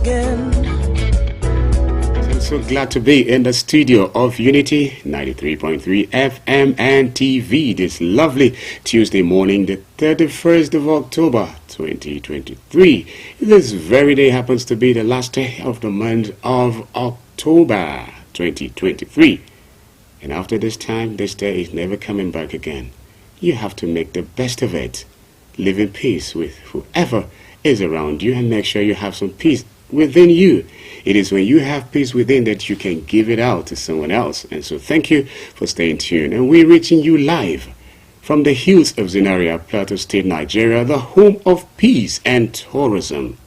again. I'm so glad to be in the studio of Unity 93.3 FM and TV this lovely Tuesday morning, the 31st of October 2023. This very day happens to be the last day of the month of October 2023. And after this time, this day is never coming back again. You have to make the best of it. Live in peace with whoever is around you and make sure you have some peace within you. It is when you have peace within that you can give it out to someone else. And so thank you for staying tuned. And we're reaching you live from the hills of ZINARIYA, Plateau State, Nigeria, the home of peace and tourism.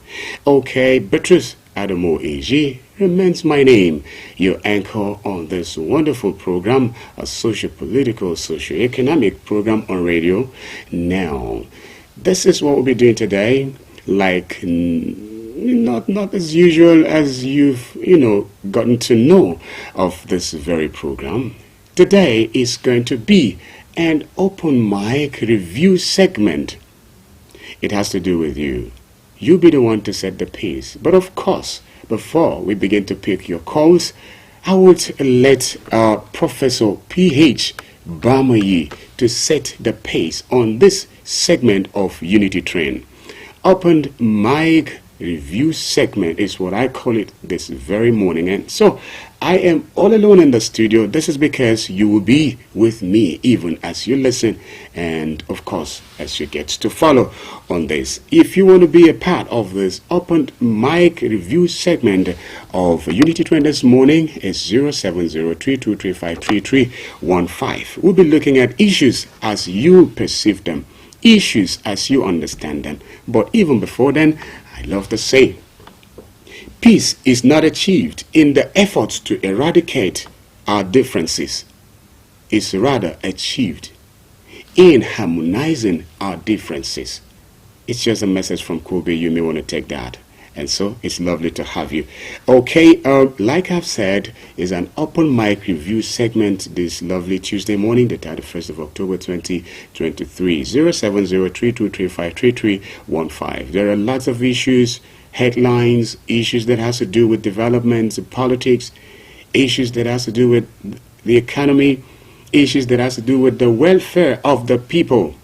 Okay, Beatrice Adamo AG remains my name, your anchor on this wonderful program, a socio-political, socio-economic program on radio. Now, this is what we'll be doing today, like not as usual as you've, gotten to know of this very program. Today is going to be an open mic review segment. It has to do with you. You'll be the one to set the pace. But of course, before we begin to pick your calls, I would let Professor P.H. Bamayi to set the pace on this segment of Unity Train. Open mic review segment is what I call it this very morning. And so I am all alone in the studio. This is because you will be with me even as you listen and of course as you get to follow on this. If you want to be a part of this open mic review segment of Unity Trend this morning, it's 0703235315. We'll be looking at issues as you perceive them, issues as you understand them. But even before then, I love to say, peace is not achieved in the efforts to eradicate our differences. It's rather achieved in harmonizing our differences. It's just a message from Kobe. You may want to take that. And so it's lovely to have you. Okay, like I've said, is an open mic review segment this lovely Tuesday morning, the 31st of October 2023. 0703235315. There are lots of issues, headlines, issues that has to do with development, politics, issues that has to do with the economy, issues that has to do with the welfare of the people.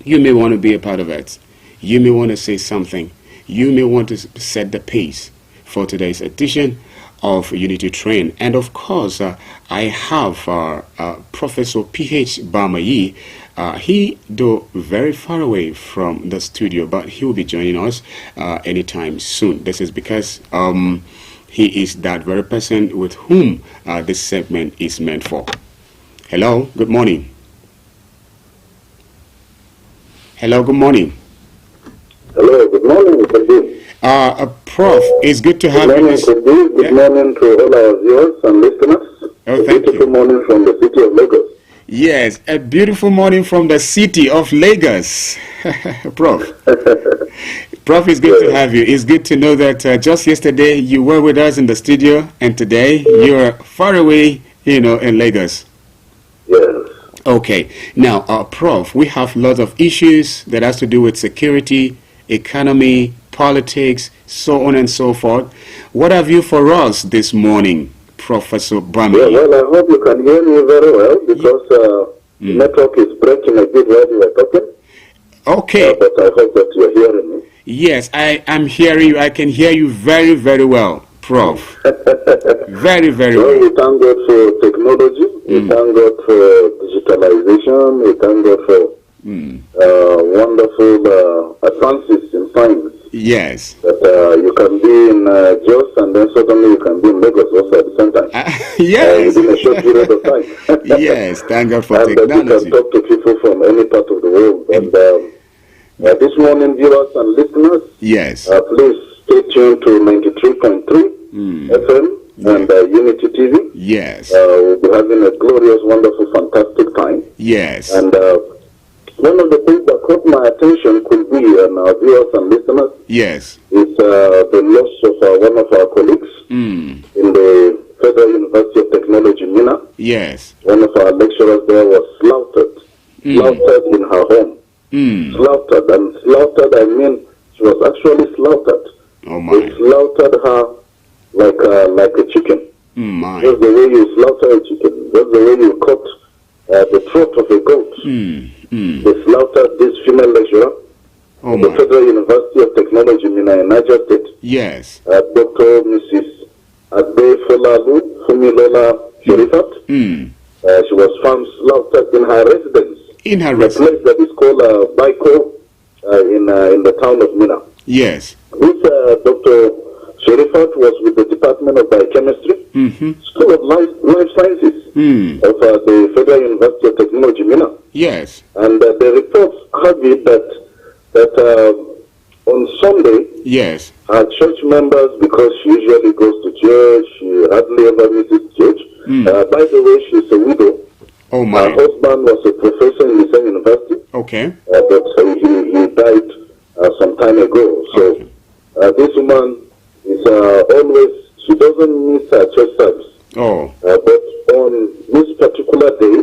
You may want to be a part of it. You may want to say something. You may want to set the pace for today's edition of Unity Train. And of course, I have Professor P.H. Bamayi. He, though very far away from the studio, but he will be joining us anytime soon. This is because he is that very person with whom this segment is meant for. Hello, good morning. Hello, good morning. Hello, good morning, Mr. D. Prof, it's good to have you. Good morning to all our viewers and listeners. Oh, thank you. Beautiful morning from the city of Lagos. Yes, a beautiful morning from the city of Lagos. Prof. Prof, it's good to have you. It's good to know that just yesterday you were with us in the studio and today you're far away, in Lagos. Yes. Okay. Now, Prof, we have lots of issues that has to do with security, economy, politics, so on and so forth. What have you for us this morning, Professor Bami? Yeah, well, I hope you can hear me very well because the network is breaking a bit while you are talking. Okay. But I hope that you're hearing me. Yes, I am hearing you. I can hear you very, very well, Prof. Very, very well. We thank God for technology. We thank God for digitalization. We thank God for wonderful advances in science. Yes. That you can be in Jos and then suddenly you can be in Lagos also at the same time. Yes. Within a short period of time. Yes, thank God for and technology. And you can talk to people from any part of the world. And this morning, viewers and listeners, yes, please stay tuned to 93.3 FM and Unity TV. Yes. We'll be having a glorious, wonderful, fantastic time. Yes. And one of the things that caught my attention could be, and our viewers and listeners, yes, is the loss of one of our colleagues in the Federal University of Technology, Mina. Yes. One of our lecturers there was slaughtered in her home. Slaughtered, and slaughtered, I mean, she was actually slaughtered. Oh my. They slaughtered her like a chicken. My. Just the way you slaughter a chicken, just the way you cut the throat of a goat. They slaughtered this female lecturer at the Federal University of Technology, Mina, in Niger State. Yes. Dr. Mrs. Adefolalu Fumilola Sherifat. She was found slaughtered in her residence. In her residence. A place that is called Baiko in the town of Mina. Yes. This Dr. Sherifat was with the Department of Biochemistry, School of Life Sciences of the Federal University of Technology, Mina. Yes. And the reports have it that on Sunday, yes, her church members, because she usually goes to church, she hardly ever misses church. By the way, she's a widow. Oh my. Her husband was a professor in the same university. Okay. But he died some time ago. So this woman is always, she doesn't miss her church service. Oh. But on this particular day,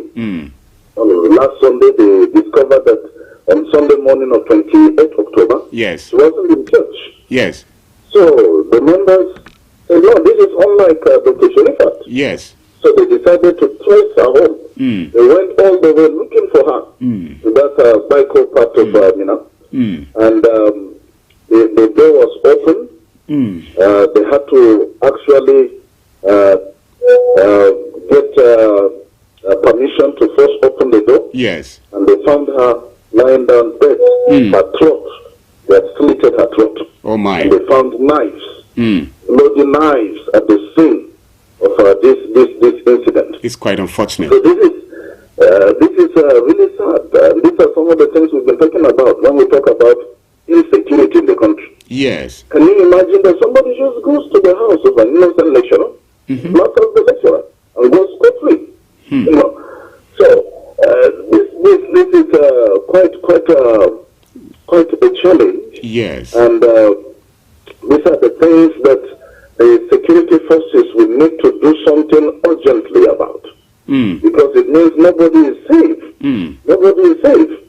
on last Sunday, they discovered that on Sunday morning of 28th October, yes, she wasn't in church. Yes. So the members said, no, this is unlike Dr. Sherifat. Yes. So they decided to trace her home. They went all the way looking for her to that Baiko part of Mina. And the door was open. They had to actually get permission to first open the door. Yes. And they found her lying down dead. Her throat, they had slitted her throat. Oh my. And they found knives, bloody knives at the scene of this incident. It's quite unfortunate. So this is really sad. These are some of the things we've been talking about when we talk about insecurity in the country. Yes. Can you imagine that somebody just goes to the house of an innocent lecturer, slaughters the lecturer, and goes scot-free? You know. So this is quite a challenge. Yes. And these are the things that the security forces will need to do something urgently about. Because it means nobody is safe. Nobody is safe.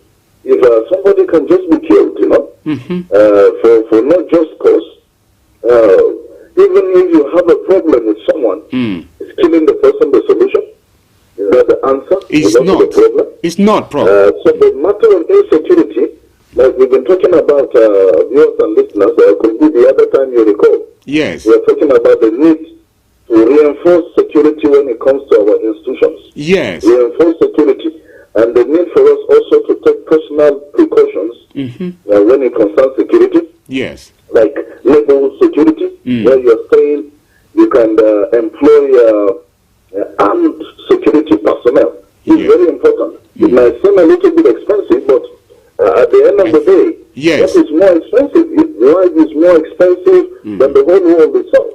If somebody can just be killed, you know, for not just cause, even if you have a problem with someone, is killing the person the solution? Is that the answer? It's not. The problem? It's not problem. So the matter of insecurity, like we've been talking about, viewers and listeners, could be the other time you recall. Yes. We are talking about the need to reinforce security when it comes to our institutions. Yes. Reinforce security. And the need for us also to take personal precautions when it concerns security. Yes. Like neighborhood security, where you're saying you can employ armed security personnel. It's very important. It might seem a little bit expensive, but at the end of the day, yes, what is more expensive? Life is more expensive than the whole world itself.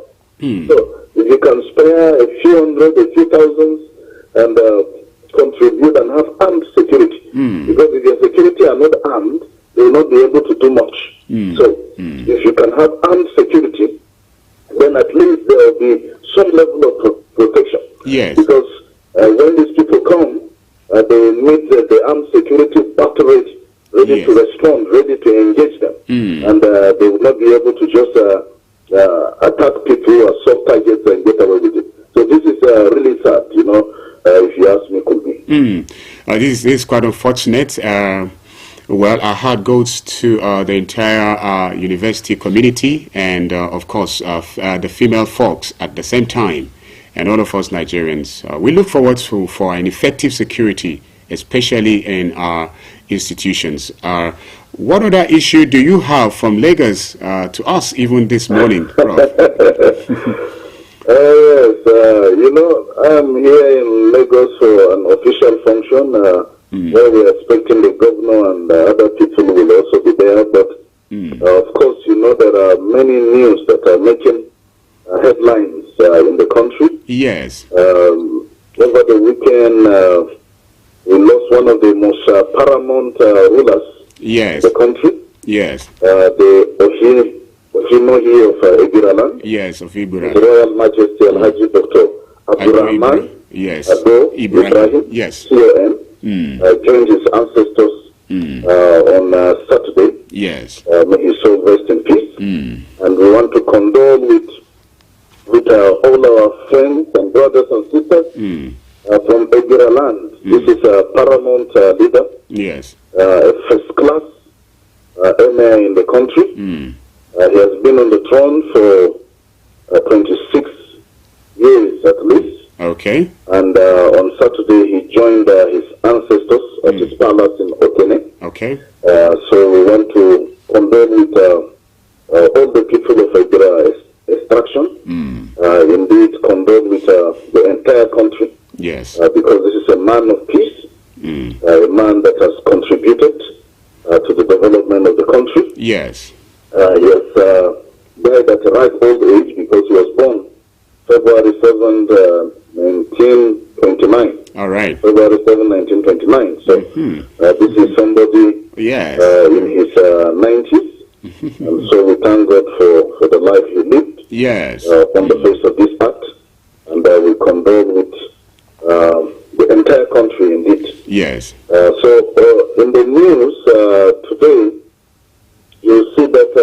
So if you can spare a few hundred, a few thousands, and contribute and have armed security, because if your security are not armed, they will not be able to do much. So if you can have armed security, then at least there will be some level of protection. Yes. Because when these people come, they meet the armed security battery ready to respond, ready to engage them. And they will not be able to just attack people as soft targets and get away with it. So this is really sad, you know, if you ask me, could be. This is quite unfortunate. Well, our heart goes to the entire university community and, of course, the female folks at the same time, and all of us Nigerians. We look forward for an effective security, especially in our institutions. What other issue do you have from Lagos to us even this morning, Prof? Yes, you know, I'm here in Lagos for an official function where we're expecting the governor and other people will also be there. But of course, you know, there are many news that are making headlines in the country. Yes. Over the weekend, we lost one of the most paramount rulers in the country. Yes. The Oshinohi of Ibiraland. Yes, of Ibiraland. His Royal Majesty Al-Haji Dr. Abdurrahman. Yes. Ado Ibrahim. Yes. CON. Joined his ancestors on Saturday. Yes. May his soul rest in peace. And we want to condole with all our friends and brothers and sisters from Egira land. This is a paramount leader. Yes. A first class emir in the country. He has been on the throne for 26 years at least. Okay. And on Saturday he joined his ancestors at his palace in Otene. Okay. So we want to condole with all the people of Egira extraction. Indeed, condole with the entire country. Yes. Because this is a man of peace, a man that has contributed to the development of the country. Yes. He has died at a ripe old age because he was born February 7, 1929. All right. February 7, 1929. So this is somebody in his 90s. And so we thank God for the life he lived. Yes. On the face of this earth. And we condole with the entire country indeed. Yes. So in the news today, you'll see that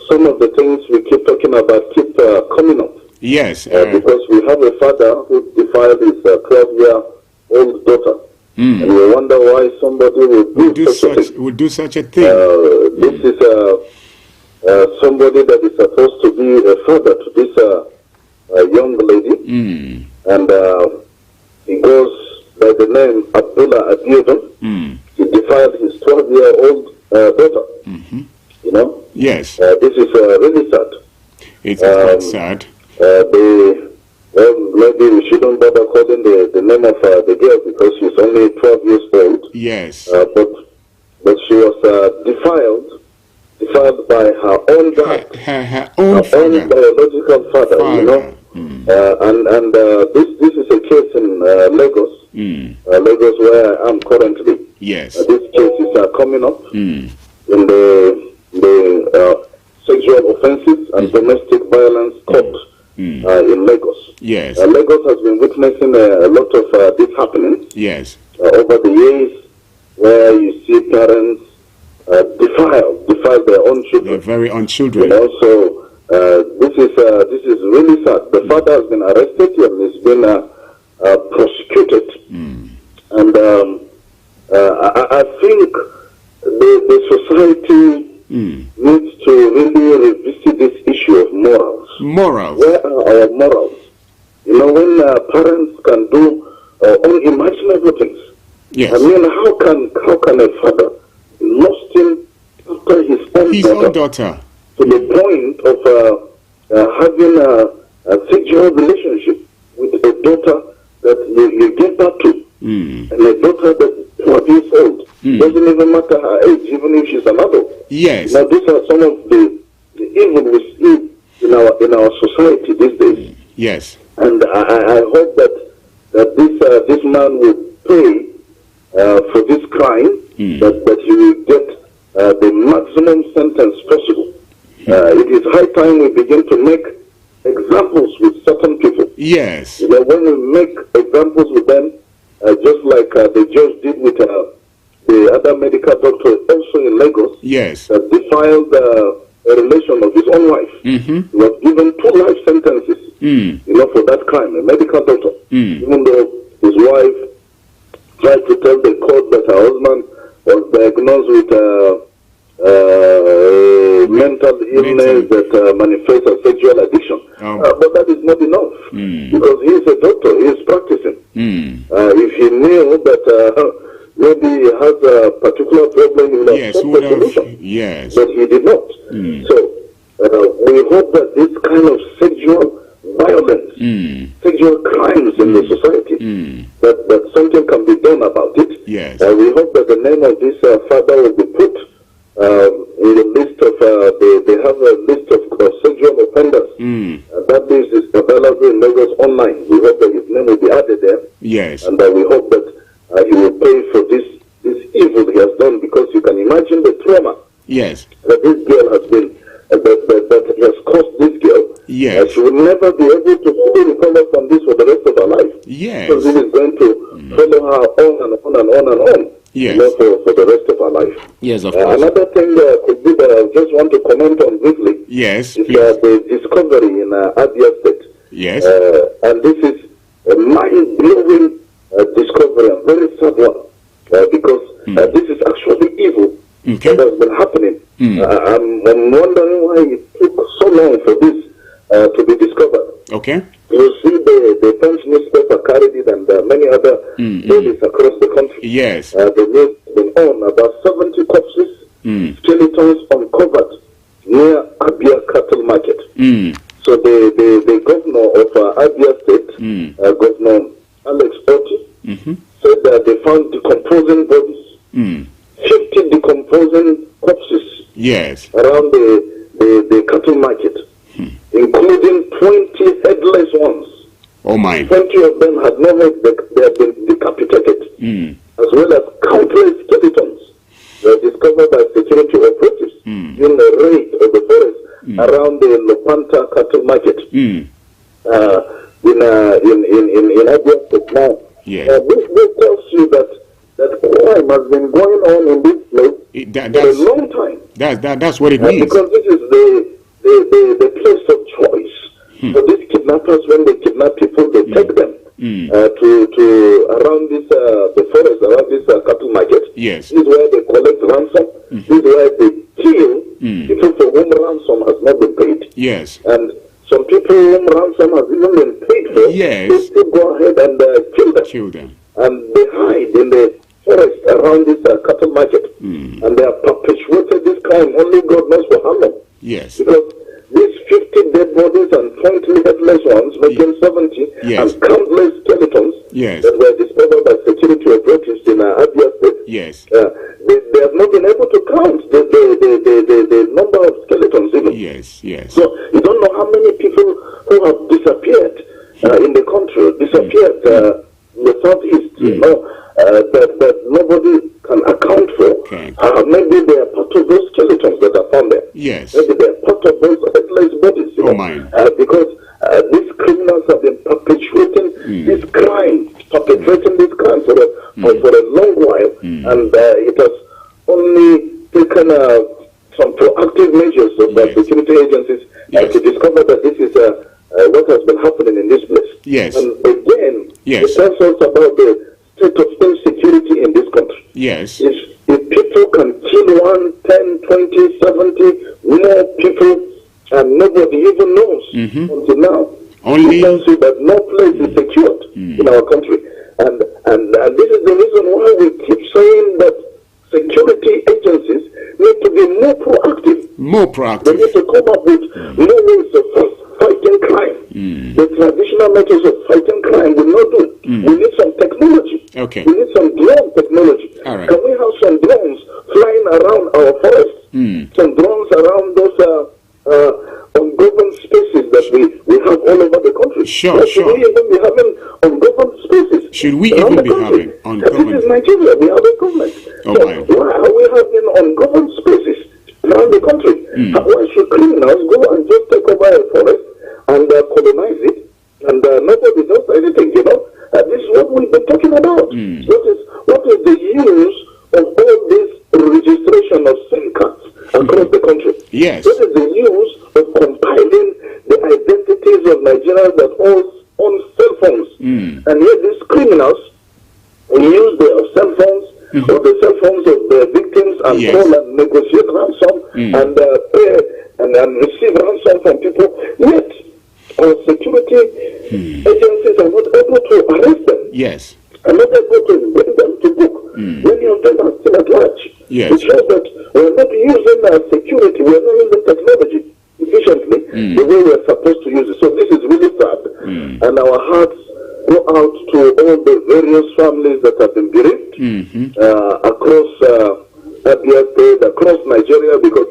some of the things we keep talking about keep coming up. Yes. Because we have a father who defiled his 12-year-old daughter. And we wonder why somebody would do such a thing. This is somebody that is supposed to be a father to this young lady. And he goes by the name Abdullah Abiodun. He defiled his 12-year-old daughter. You know? Yes. This is really sad. It's quite sad. Maybe we shouldn't bother calling the name of the girl because she's only 12 years old. Yes. But she was defiled by her own dad. Her own biological father. You know? And this is a case in Lagos. Lagos where I am currently. Yes. These cases are coming up in the sexual offenses and domestic violence court in Lagos. Yes. Lagos has been witnessing a lot of these happenings. Yes. Over the years, where you see parents defile their own children. Their very own children. You know, so this is really sad. The father has been arrested and he's been prosecuted. And I think the society needs to really revisit this issue of morals. Morals. Where are our morals? You know, when parents can do unimaginable things. Yes. I mean, how can a father lost him after his own daughter to the point of having a sexual relationship with a daughter that you give birth to, and a daughter that is 12 years old. Doesn't even matter her age, even if she's an adult. Yes. Now, these are some of the evil we see in our society these days. Yes. And I hope that this man will pay for this crime, that he will get the maximum sentence possible. It is high time we begin to make examples with certain people. Yes. You know, when we make examples with them, just like the judge did with the other medical doctor also in Lagos, yes, that defiled a relation of his own wife. He was given 2 life sentences, you know, for that crime, a medical doctor. Even though his wife tried to tell the court that her husband was diagnosed with mental illness that manifests as sexual addiction. But that is not enough, because he is a doctor, he is practicing. If he knew that maybe he has a particular problem, he would have sought the solution. Yes. But he did not. So we hope that this kind of sexual violence, sexual crimes in the society, that something can be done about it. Yes. We hope that the name of this father will be put in the list of, they have a list of sexual offenders. That list is available in Lagos online. We hope that his name will be added there. Yes. And we hope that he will pay for this evil he has done, because you can imagine the trauma. Yes. That this girl has been, that has caused this girl. Yes. She will never be able to fully recover from this for the rest of her life. Yes. Because this is going to follow her on and on and on and on. Yes. You know, for the rest of her life. Yes, of course. Another thing could be that I'll just want to comment on briefly. Yes, is please. the discovery in Abia State. Yes. And this is a mind-blowing discovery, a very sad one, because this is actually evil that has been happening. I'm wondering why it took so long for this to be discovered. Okay. You see the French newspaper carried it, and many other dailies across the country. Yes. The news has been on about 70 corpses, skeletons uncovered near Abia cattle market. So the governor of Abia State, Governor Alex Oti, said that they found decomposing bodies, 50 decomposing corpses around the cattle market, including 20 headless ones. Oh my. 20 of them had no head, they had been decapitated, as well as countless skeletons were discovered by security operatives in the raid of the forest around the Lopanta cattle market in Abia State. Now, this tells you that crime has been going on in this place for a long time. That's what it means. Because this is the place of choice for these kidnappers. When they kidnap people, they take them to around this the forest, around this cattle market. Yes. This is where they collect ransom. This is where they kill people for whom ransom has not been paid. Yes. And some people whom ransom has even been paid for, they still go ahead and kill them. And they hide in the forest around this cattle market. And they have perpetuated this crime. Only God knows for how long. Yes. Because these 50 dead bodies and 20 headless ones, making 70, and countless skeletons that were discovered by security operatives in Abia State. Yes. They have not been able to count the number of skeletons even. Yes, yes. So you don't know how many people who have disappeared in the country, disappeared in the southeast, that nobody can account for. Maybe they are part of those skeletons that are found there. Yes. Maybe they are part of those headless bodies. Because these criminals have been perpetuating this crime, perpetrating this crime for a long while, and it has only taken some proactive measures of the security agencies to discover that this is what has been happening in this place. Yes. And again, it tells us about the state of insecurity in this country. Yes. If people can kill 1, 10, 20, 70 more people, and nobody even knows until now, only tells you that no place is secured in our country. And this is the reason why we keep saying that security agencies need to be more proactive. More proactive. They need to come up with more ways of fighting crime. The traditional methods of fighting crime will not do. We need some technology. Okay. We need some drone technology. All right. Can we have some drones flying around our forests? Some drones around those ungoverned spaces that we have all over the country? Sure. Should we even be having ungoverned spaces? Should we even be having ungoverned? This is Nigeria. We have a government. Why are we having ungoverned spaces around the country? Why should criminals go and just take over a forest and colonize it, and nobody does anything? This is what we've been talking about. What is the use of all this registration of SIM cards across the country? Yes. What is the use of compiling the identities of Nigerians that own cell phones? And yet these criminals use their cell phones or the cell phones of the victims and call and negotiate ransom and pay and receive ransom from people. Yet our security agencies are not able to arrest them. Yes. Are not able to bring them to book. Many of them are still at large. Yes. It shows that we're not using security, we're not using technology efficiently the way we're supposed to use it. So this is really sad. And our hearts go out to all the various families that have been bereaved across Abia State, across Nigeria, because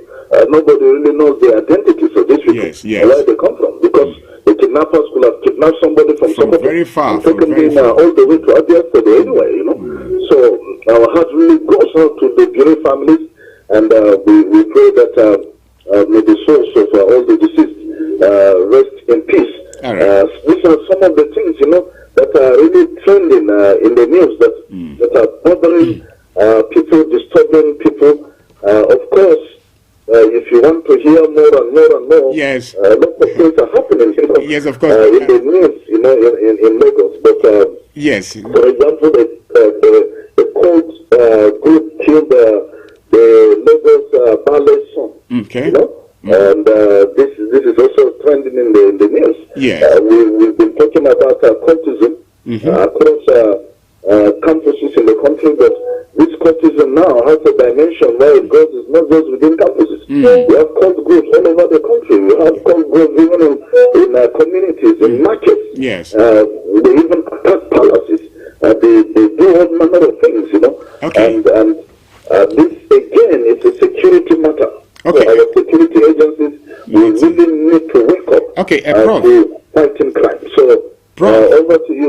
nobody really knows the identities of these people, where they come from. Because the kidnappers could have kidnapped somebody from very far, taken him all the way to Abia State anyway, So our heart really goes out to the bereaved families, and we pray that may the souls of all the deceased rest in peace. These are some of the things, that are really trending in the news that are bothering people, disturbing people. Of course, if you want to hear more and more and more, yes, lots of things are happening. Yes, of course. In the news, in Lagos. But yes, for example, the cold group killed the Lagos ballet son. Okay. And this is also trending in the news. Yes. We've been talking about cultism across campuses in the country, but this cultism now has a dimension where it goes, it's not just within campuses. We have cult groups all over the country. We have cult groups even in communities, in markets. Yes. They even attack palaces. They do all manner of things, Okay. And this, again, it's a security matter. Okay. So our security agencies, we really need to wake up Prof. to fighting crime. So, Prof. over to you.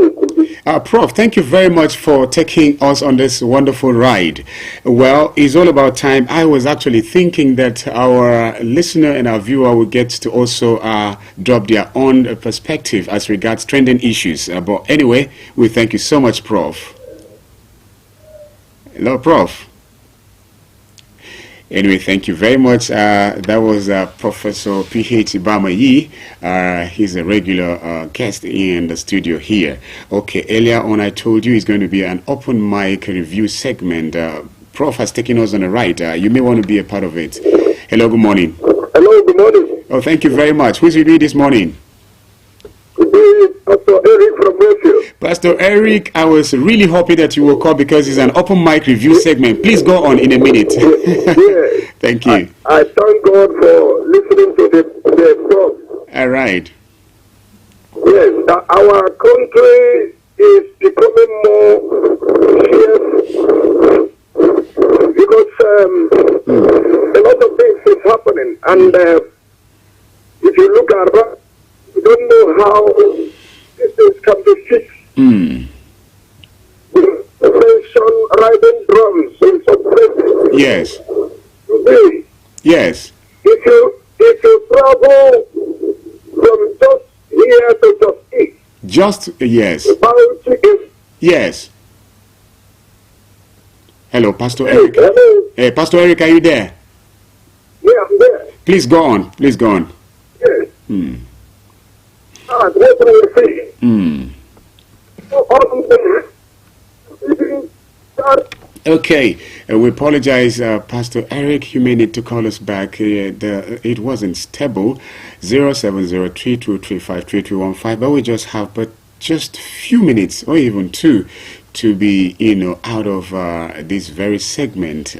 Prof, thank you very much for taking us on this wonderful ride. Well, it's all about time. I was actually thinking that our listener and our viewer will get to also drop their own perspective as regards trending issues. But anyway, we thank you so much, Prof. Hello, Prof. Anyway, thank you very much. That was Professor P.H. Bamayi. He's a regular guest in the studio here. Okay, earlier on I told you it's going to be an open mic review segment. Prof has taken us on a ride. You may want to be a part of it. Hello, good morning. Hello, good morning. Oh, thank you very much. Who's with me this morning? Pastor Eric from Redfield. Pastor Eric, I was really hoping that you will call because it's an open mic review segment. Please go on in a minute. Yes. Thank you. I thank God for listening to the program. All right. Yes, our country is becoming more fierce because a lot of things is happening, and if you look around, you don't know how these things can be fixed. Mention riding drums in some places. Yes. Today, Yes. if you travel from just here to just east, Just, yes. about is Yes. Hello, Pastor Eric. hello. Hey, Pastor Eric, are you there? Yeah, I'm there. Please go on. Please go on. Yes. Hmm. And what do we see? Hmm. So all of them, Okay, we apologize, Pastor Eric. You may need to call us back. It wasn't stable. 0703235315. But we just have just few minutes or even two to be, out of this very segment.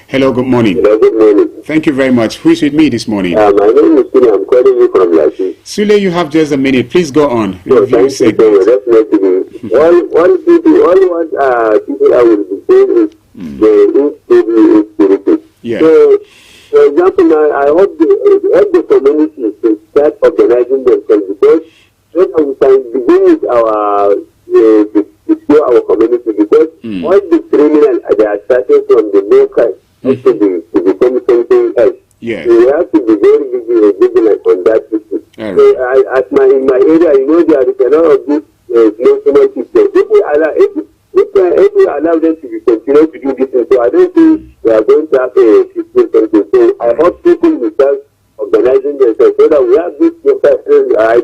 Hello, good morning. Hello, good morning. Thank you very much. Who is with me this morning? My name is Suna. I'm calling you from Lachi. Sule, you have just a minute. Please go on. So Review thank you. Definitely. One people I will be saying is the insecurity. Yeah. So, for example, now I hope the community to start organizing themselves because so that we can begin with our community because all the criminals they are starting from the local to become something else. Yeah. So we have to be very vigilant on that issue. Right. So in my area, there is a lot of this national system. If we allow them to be continue to do this, so I don't think we are going to have a peaceful country. So I hope people will start organizing themselves so that we have this local. I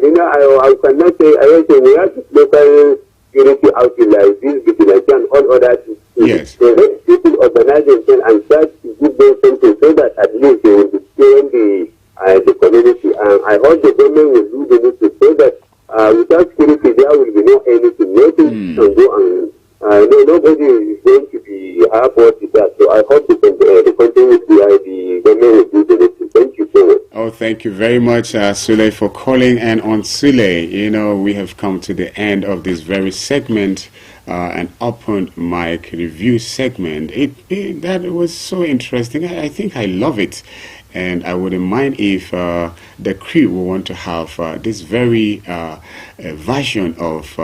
cannot say. I don't say we have this local unity out like this vigilante and all other things. Yes. So let people organize themselves and start to give them something so that at least they will be staying the community. And I hope the government will do the necessary so that without security there will be no anything. Nothing can go and nobody is going to be half what is that. So I hope the country will be the government will do the necessary. Thank you so much. Oh, thank you very much, Sule, for calling. And on Sule, we have come to the end of this very segment, an open mic review segment. That was so interesting. I think I love it. And I wouldn't mind if the crew will want to have this very version of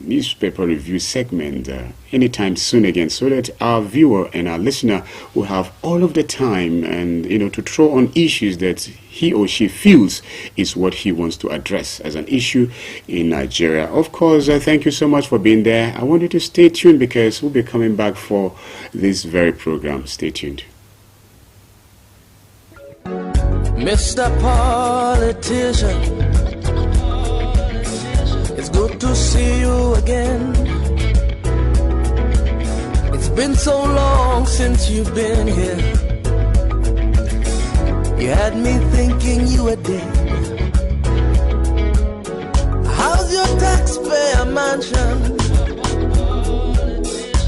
newspaper review segment anytime soon again, so that our viewer and our listener will have all of the time and to throw on issues that he or she feels is what he wants to address as an issue in Nigeria. Of course, thank you so much for being there. I want you to stay tuned because we'll be coming back for this very program. Stay tuned. Mr. Politician, it's good to see you again. It's been so long since you've been here. You had me thinking you were dead. How's your taxpayer mansion?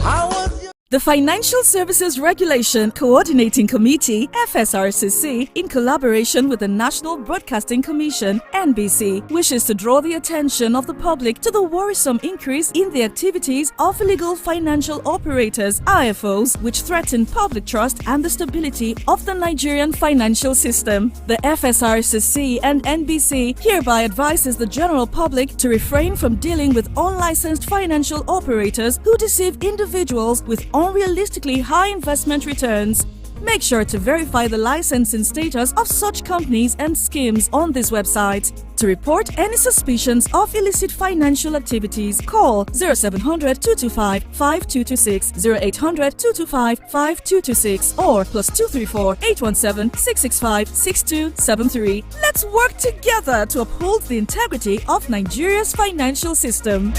How was your... The Financial Services Regulation Coordinating Committee, FSRCC, in collaboration with the National Broadcasting Commission, NBC, wishes to draw the attention of the public to the worrisome increase in the activities of illegal financial operators, IFOs, which threaten public trust and the stability of the Nigerian financial system. The FSRCC and NBC hereby advises the general public to refrain from dealing with unlicensed financial operators who deceive individuals with unrealistically high investment returns. Make sure to verify the licensing status of such companies and schemes on this website. To report any suspicions of illicit financial activities, call 0700 225 5226, 0800 225 5226, or +234 817 665 6273. Let's work together to uphold the integrity of Nigeria's financial system.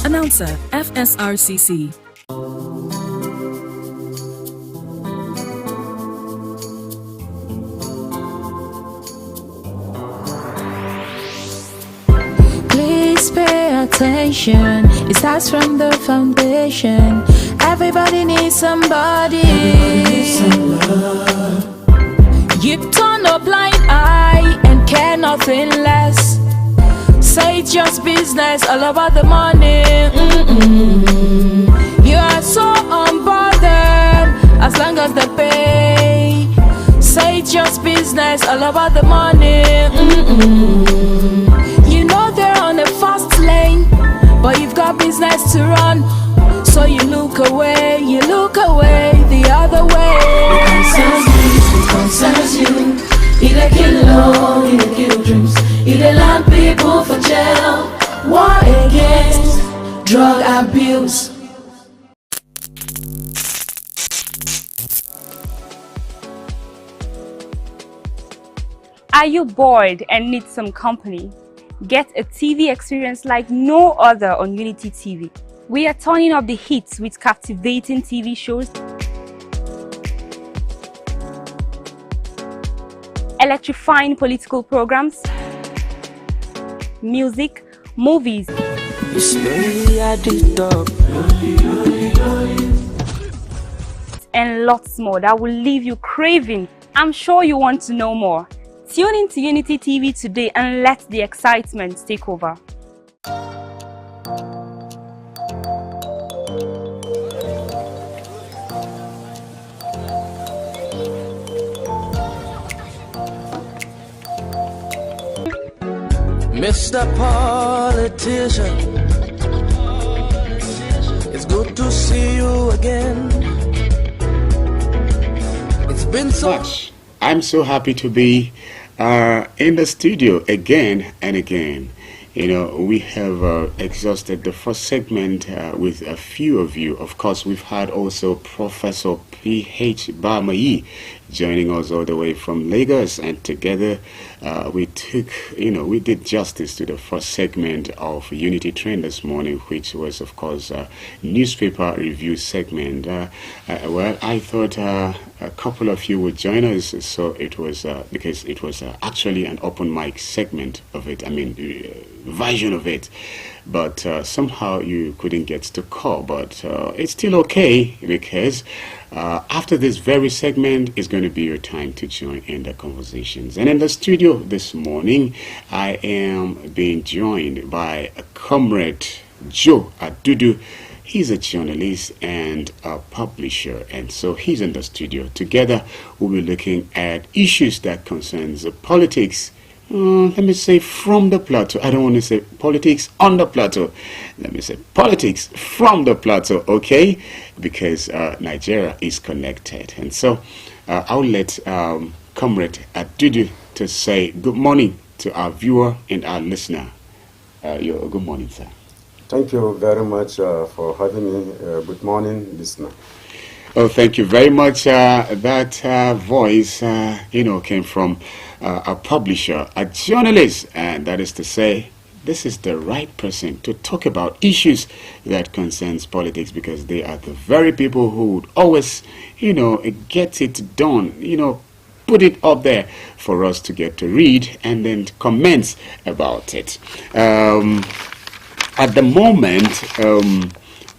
Announcer, FSRCC. Please pay attention. It starts from the foundation. Everybody needs somebody. You turn a blind eye and care nothing less. Say it's just business, all about the money. You are so unbothered as long as they pay. Say it's just business, all about the money. You know they're on a fast lane, but you've got business to run. So you look away the other way. It concerns you. It a kill love, it a kill dreams. It a land people for jail. War against drug abuse. Are you bored and need some company? Get a TV experience like no other on Unity TV. We are turning up the hits with captivating TV shows, electrifying political programs, music, movies, and lots more that will leave you craving. I'm sure you want to know more. Tune in to Unity TV today and let the excitement take over. Mr. Politician, it's good to see you again. It's been so much. I'm so happy to be in the studio again and again. You know, we have exhausted the first segment with a few of you. Of course, we've had also Professor P.H. Bamayi joining us all the way from Lagos, and together we did justice to the first segment of Unity Trend this morning, which was, of course, a newspaper review segment. Well, I thought a couple of you would join us, so it was because it was actually an open mic segment of it, version of it, but somehow you couldn't get to call, but it's still okay, because after this very segment is going to be your time to join in the conversations. And in the studio this morning, I am being joined by a comrade, Joe Adudu. He's a journalist and a publisher, and so he's in the studio. Together, we'll be looking at issues that concerns politics. Let me say from the plateau. I don't want to say politics on the plateau. Let me say politics from the plateau, okay? Because Nigeria is connected. And so I'll let Comrade Adudu to say good morning to our viewer and our listener. Good morning, sir. Thank you very much for having me. Good morning, listener. Oh, thank you very much. That voice, came from a publisher, a journalist, and that is to say, this is the right person to talk about issues that concerns politics, because they are the very people who would always, get it done, put it up there for us to get to read and then comment about it. At the moment,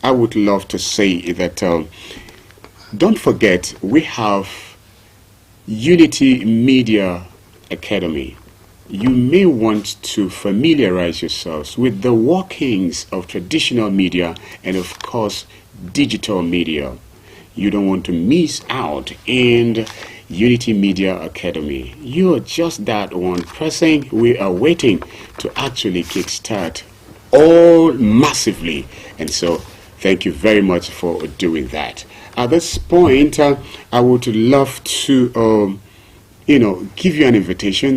I would love to say that don't forget, we have Unity Media Academy. You may want to familiarize yourselves with the workings of traditional media and, of course, digital media. You don't want to miss out in Unity Media Academy. You are just that one person we are waiting to actually kickstart all massively. And so, thank you very much for doing that. At this point, I would love to, give you an invitation.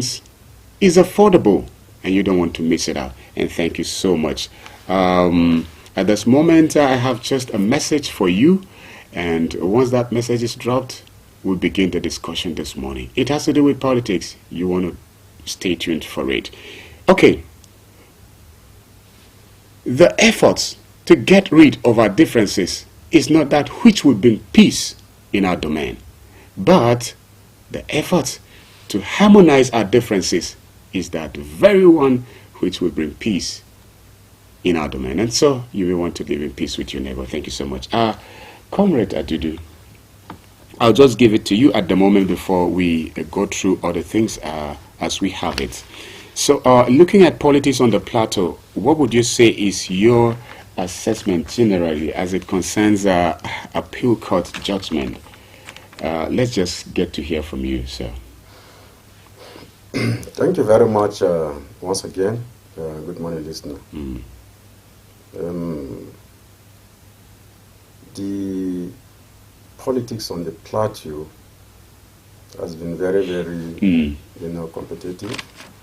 It's affordable, and you don't want to miss it out. And thank you so much. At this moment, I have just a message for you. And once that message is dropped, we'll begin the discussion this morning. It has to do with politics. You want to stay tuned for it. Okay. The efforts to get rid of our differences is not that which will bring peace in our domain, but the effort to harmonize our differences is that very one which will bring peace in our domain. And so you will want to live in peace with your neighbor. Thank you so much. Comrade Adudu, I'll just give it to you at the moment before we go through other things as we have it. So looking at politics on the plateau, what would you say is your assessment generally as it concerns appeal court judgment? Let's just get to hear from you, sir. Thank you very much once again. Good morning, listener. The politics on the plateau has been very, very, competitive.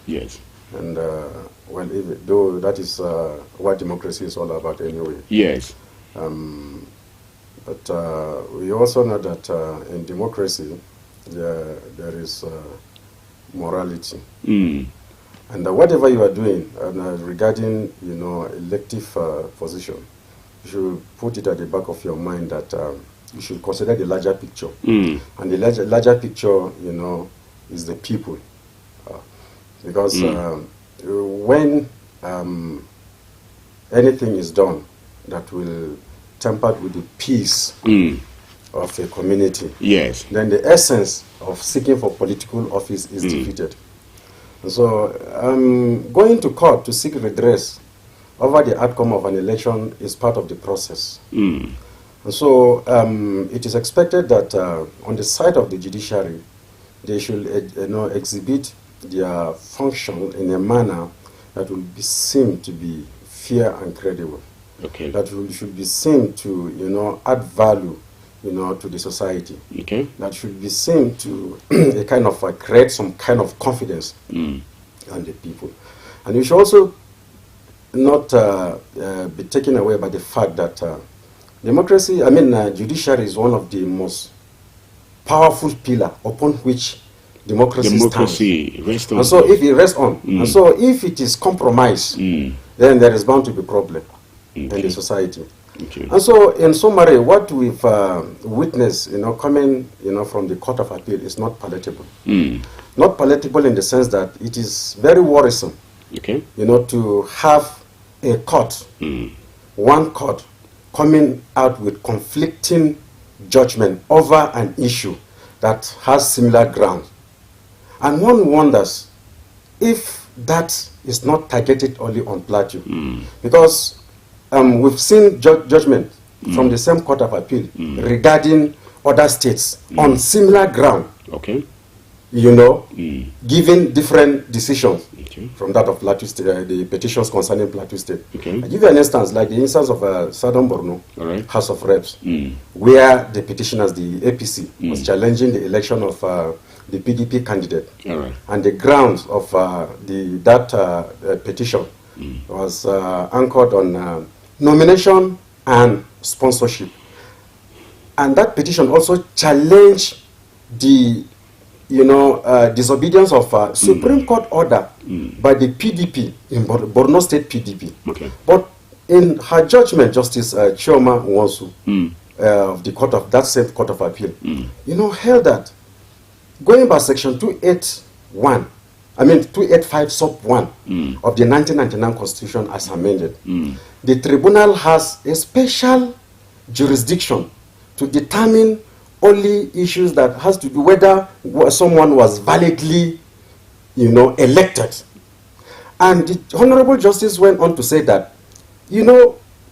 Yes. And though that is what democracy is all about anyway. Yes. But we also know that in democracy there is morality. And whatever you are doing regarding elective position, you should put it at the back of your mind that you should consider the larger picture. And the larger picture, is the people. Because when anything is done that will tamper with the peace of a community, yes, then the essence of seeking for political office is defeated. And so going to court to seek redress over the outcome of an election is part of the process. And so it is expected that on the side of the judiciary, they should exhibit their function in a manner that will be seen to be fair and credible. Okay. That should be seen to add value to the society. Okay. That should be seen to a kind of create some kind of confidence in the people. And we should also not be taken away by the fact that judiciary is one of the most powerful pillars upon which democracy rests on. And so if it rests on, and so if it is compromised, then there is bound to be problem in the society. Okay. And so in summary, what we've witnessed, coming, from the Court of Appeal is not palatable. Not palatable in the sense that it is very worrisome, okay, to have a court, one court, coming out with conflicting judgment over an issue that has similar grounds. And one wonders if that is not targeted only on Plateau. Because we've seen judgment from the same Court of Appeal regarding other states on similar ground. Okay. Giving different decisions Okay. from that of Plateau State, the petitions concerning Plateau State. Okay. I give you an instance, like the instance of Southern Borno, All right. House of Reps, where the petitioners, the APC, was challenging the election of the PDP candidate. All right. And the grounds of that petition was anchored on nomination and sponsorship. And that petition also challenged the, disobedience of Supreme Court order by the PDP in Borno State PDP. Okay. But in her judgment, Justice Chioma Nwansu of the court of that same Court of Appeal, held that going by Section 285 sub 1 of the 1999 Constitution as amended, the tribunal has a special jurisdiction to determine only issues that has to do whether someone was validly, elected. And the Honorable Justice went on to say that,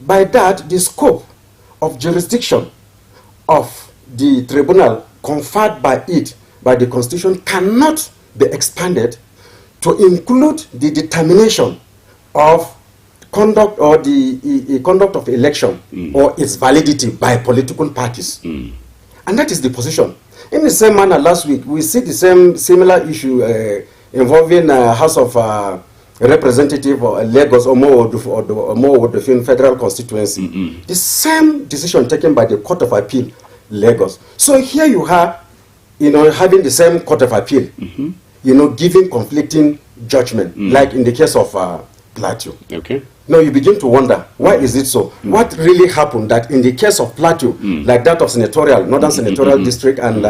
by that, the scope of jurisdiction of the tribunal conferred by it, by the Constitution, cannot be expanded to include the determination of conduct or the conduct of election or its validity by political parties. And that is the position. In the same manner, last week, we see the same similar issue involving House of Representative or Lagos or more the federal constituency. The same decision taken by the Court of Appeal, Lagos. So here you have, having the same Court of Appeal, giving conflicting judgment, like in the case of Plateau. Okay. Now you begin to wonder, why is it so? What really happened that in the case of Plateau, like that of Northern Senatorial District and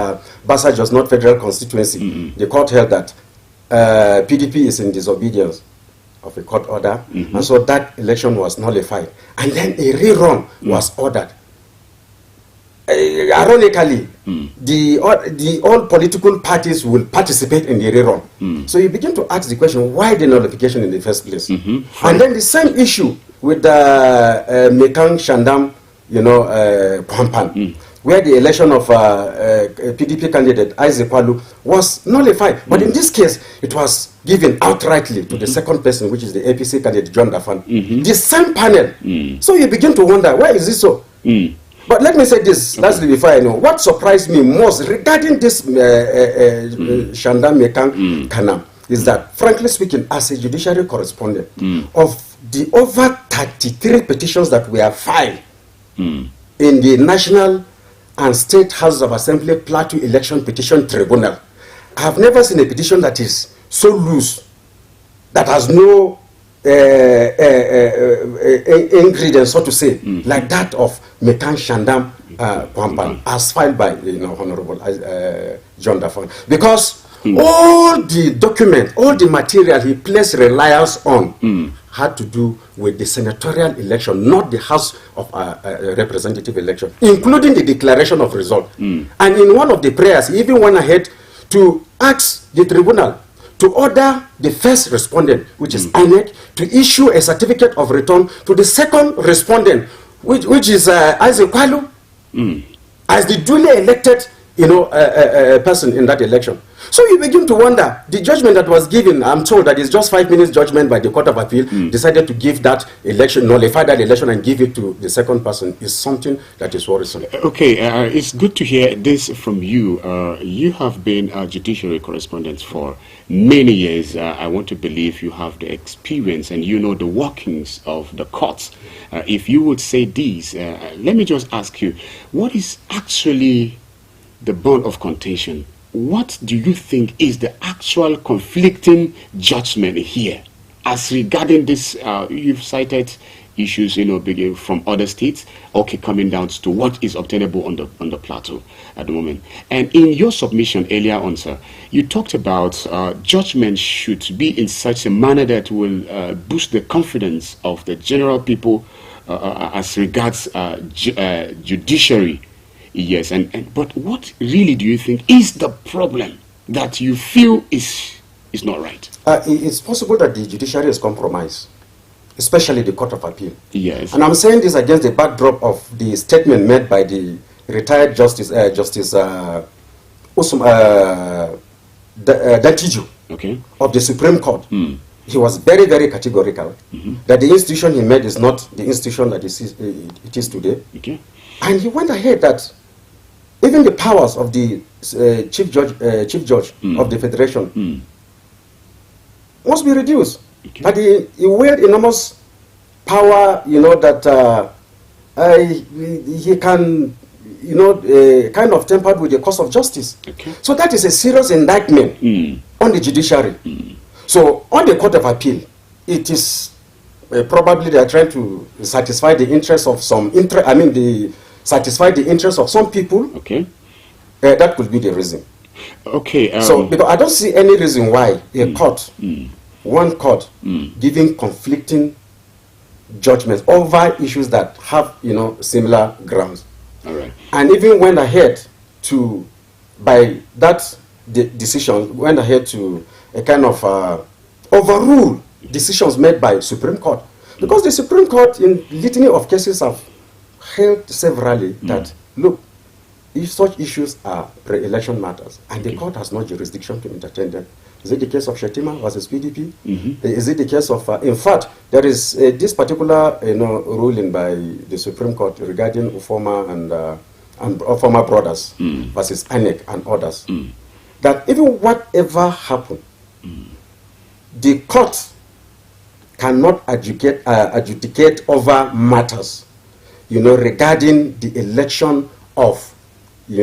Basa Jos North Federal Constituency, the court held that PDP is in disobedience of a court order, and so that election was nullified. And then a rerun was ordered. Ironically, the all political parties will participate in the rerun. So you begin to ask the question, why the nullification in the first place? And then the same issue with the Mekang Shandam, Pampan, where the election of PDP candidate Isaac Kwalu was nullified. But in this case, it was given outrightly to the second person, which is the APC candidate John Dafan. The same panel. So you begin to wonder, why is this so? But let me say this, lastly, before I know. What surprised me most regarding this Shandam Mekang Kanam is that, frankly speaking, as a judiciary correspondent, of the over 33 petitions that we have filed in the National and State House of Assembly Plateau Election Petition Tribunal, I have never seen a petition that is so loose, that has no ingredients, so to say, like that of Mekan Shandam Pampan, as filed by Honorable John Dafon. Because all the document, all the material he placed reliance on had to do with the senatorial election, not the House of Representative election, including the declaration of result. And in one of the prayers, he even went ahead to ask the tribunal to order the first respondent, which is INEC, to issue a certificate of return to the second respondent, which is Isaac Kwalu, as the duly elected person in that election. So you begin to wonder, the judgment that was given, I'm told that it's just 5 minutes judgment by the Court of Appeal, decided to give that election, nullify that election and give it to the second person, is something that is worrisome. Okay, it's good to hear this from you. You have been a judiciary correspondent for many years. I want to believe you have the experience and you know the workings of the courts. If you would say these, let me just ask you, what is actually the bone of contention? What do you think is the actual conflicting judgment here as regarding this? You've cited issues, beginning from other states, coming down to what is obtainable on the plateau at the moment. And in your submission earlier on, sir, you talked about judgment should be in such a manner that will boost the confidence of the general people as regards judiciary. Yes, but what really do you think is the problem that you feel is not right? It's possible that the judiciary is compromised, especially the Court of Appeal. Yes. And I'm saying this against the backdrop of the statement made by the retired Justice Datiju of the Supreme Court. He was very, very categorical that the institution he made is not the institution that it is today. And he went ahead that even the powers of the chief judge of the federation must be reduced. That he wield enormous power, that he can kind of tempered with the cause of justice. Okay. So that is a serious indictment on the judiciary. So on the Court of Appeal, it is probably they are trying to satisfy the interest of satisfy the interest of some people. Okay. That could be the reason. Okay. So because I don't see any reason why a court, one court, giving conflicting judgments over issues that have similar grounds. All right. And even went ahead to, by that decision, went ahead to a kind of overrule decisions made by Supreme Court. Because the Supreme Court in litany of cases have held severally that, look, if such issues are pre-election matters and the court has no jurisdiction to entertain them. Is it the case of Shetima versus PDP? Is it the case of, in fact, there is this particular ruling by the Supreme Court regarding Ufoma and former brothers versus ANEC and others, that even whatever happened, the court cannot adjudicate over matters, regarding the election of a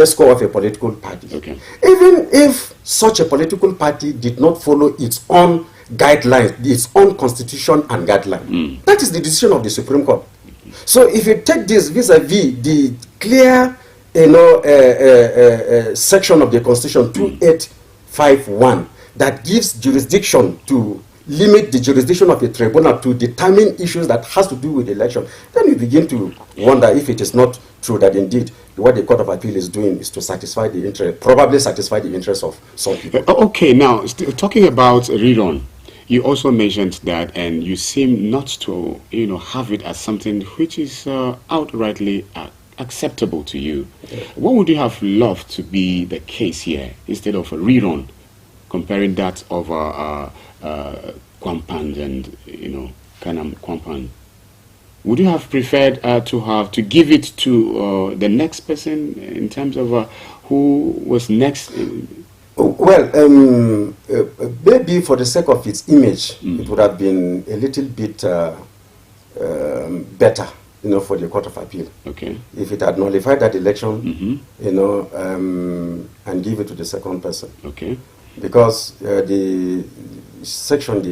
score of a political party. Okay. Even if such a political party did not follow its own guidelines, its own constitution and guideline, that is the decision of the Supreme Court. So if you take this vis-a-vis the clear section of the Constitution 2851 that gives jurisdiction to limit the jurisdiction of a tribunal to determine issues that has to do with election, then you begin to wonder if it is not true that indeed what the Court of Appeal is doing is to satisfy the interest, probably satisfy the interest of some people. Okay, now talking about rerun, you also mentioned that, and you seem not to have it as something which is outrightly acceptable to you. What would you have loved to be the case here instead of a rerun, comparing that of Kwampan and Kanam Kwampan? Would you have preferred to give it to the next person in terms of who was next? Well, maybe for the sake of its image, it would have been a little bit better, for the Court of Appeal. Okay. If it had nullified that election, and give it to the second person. Okay. Because the section,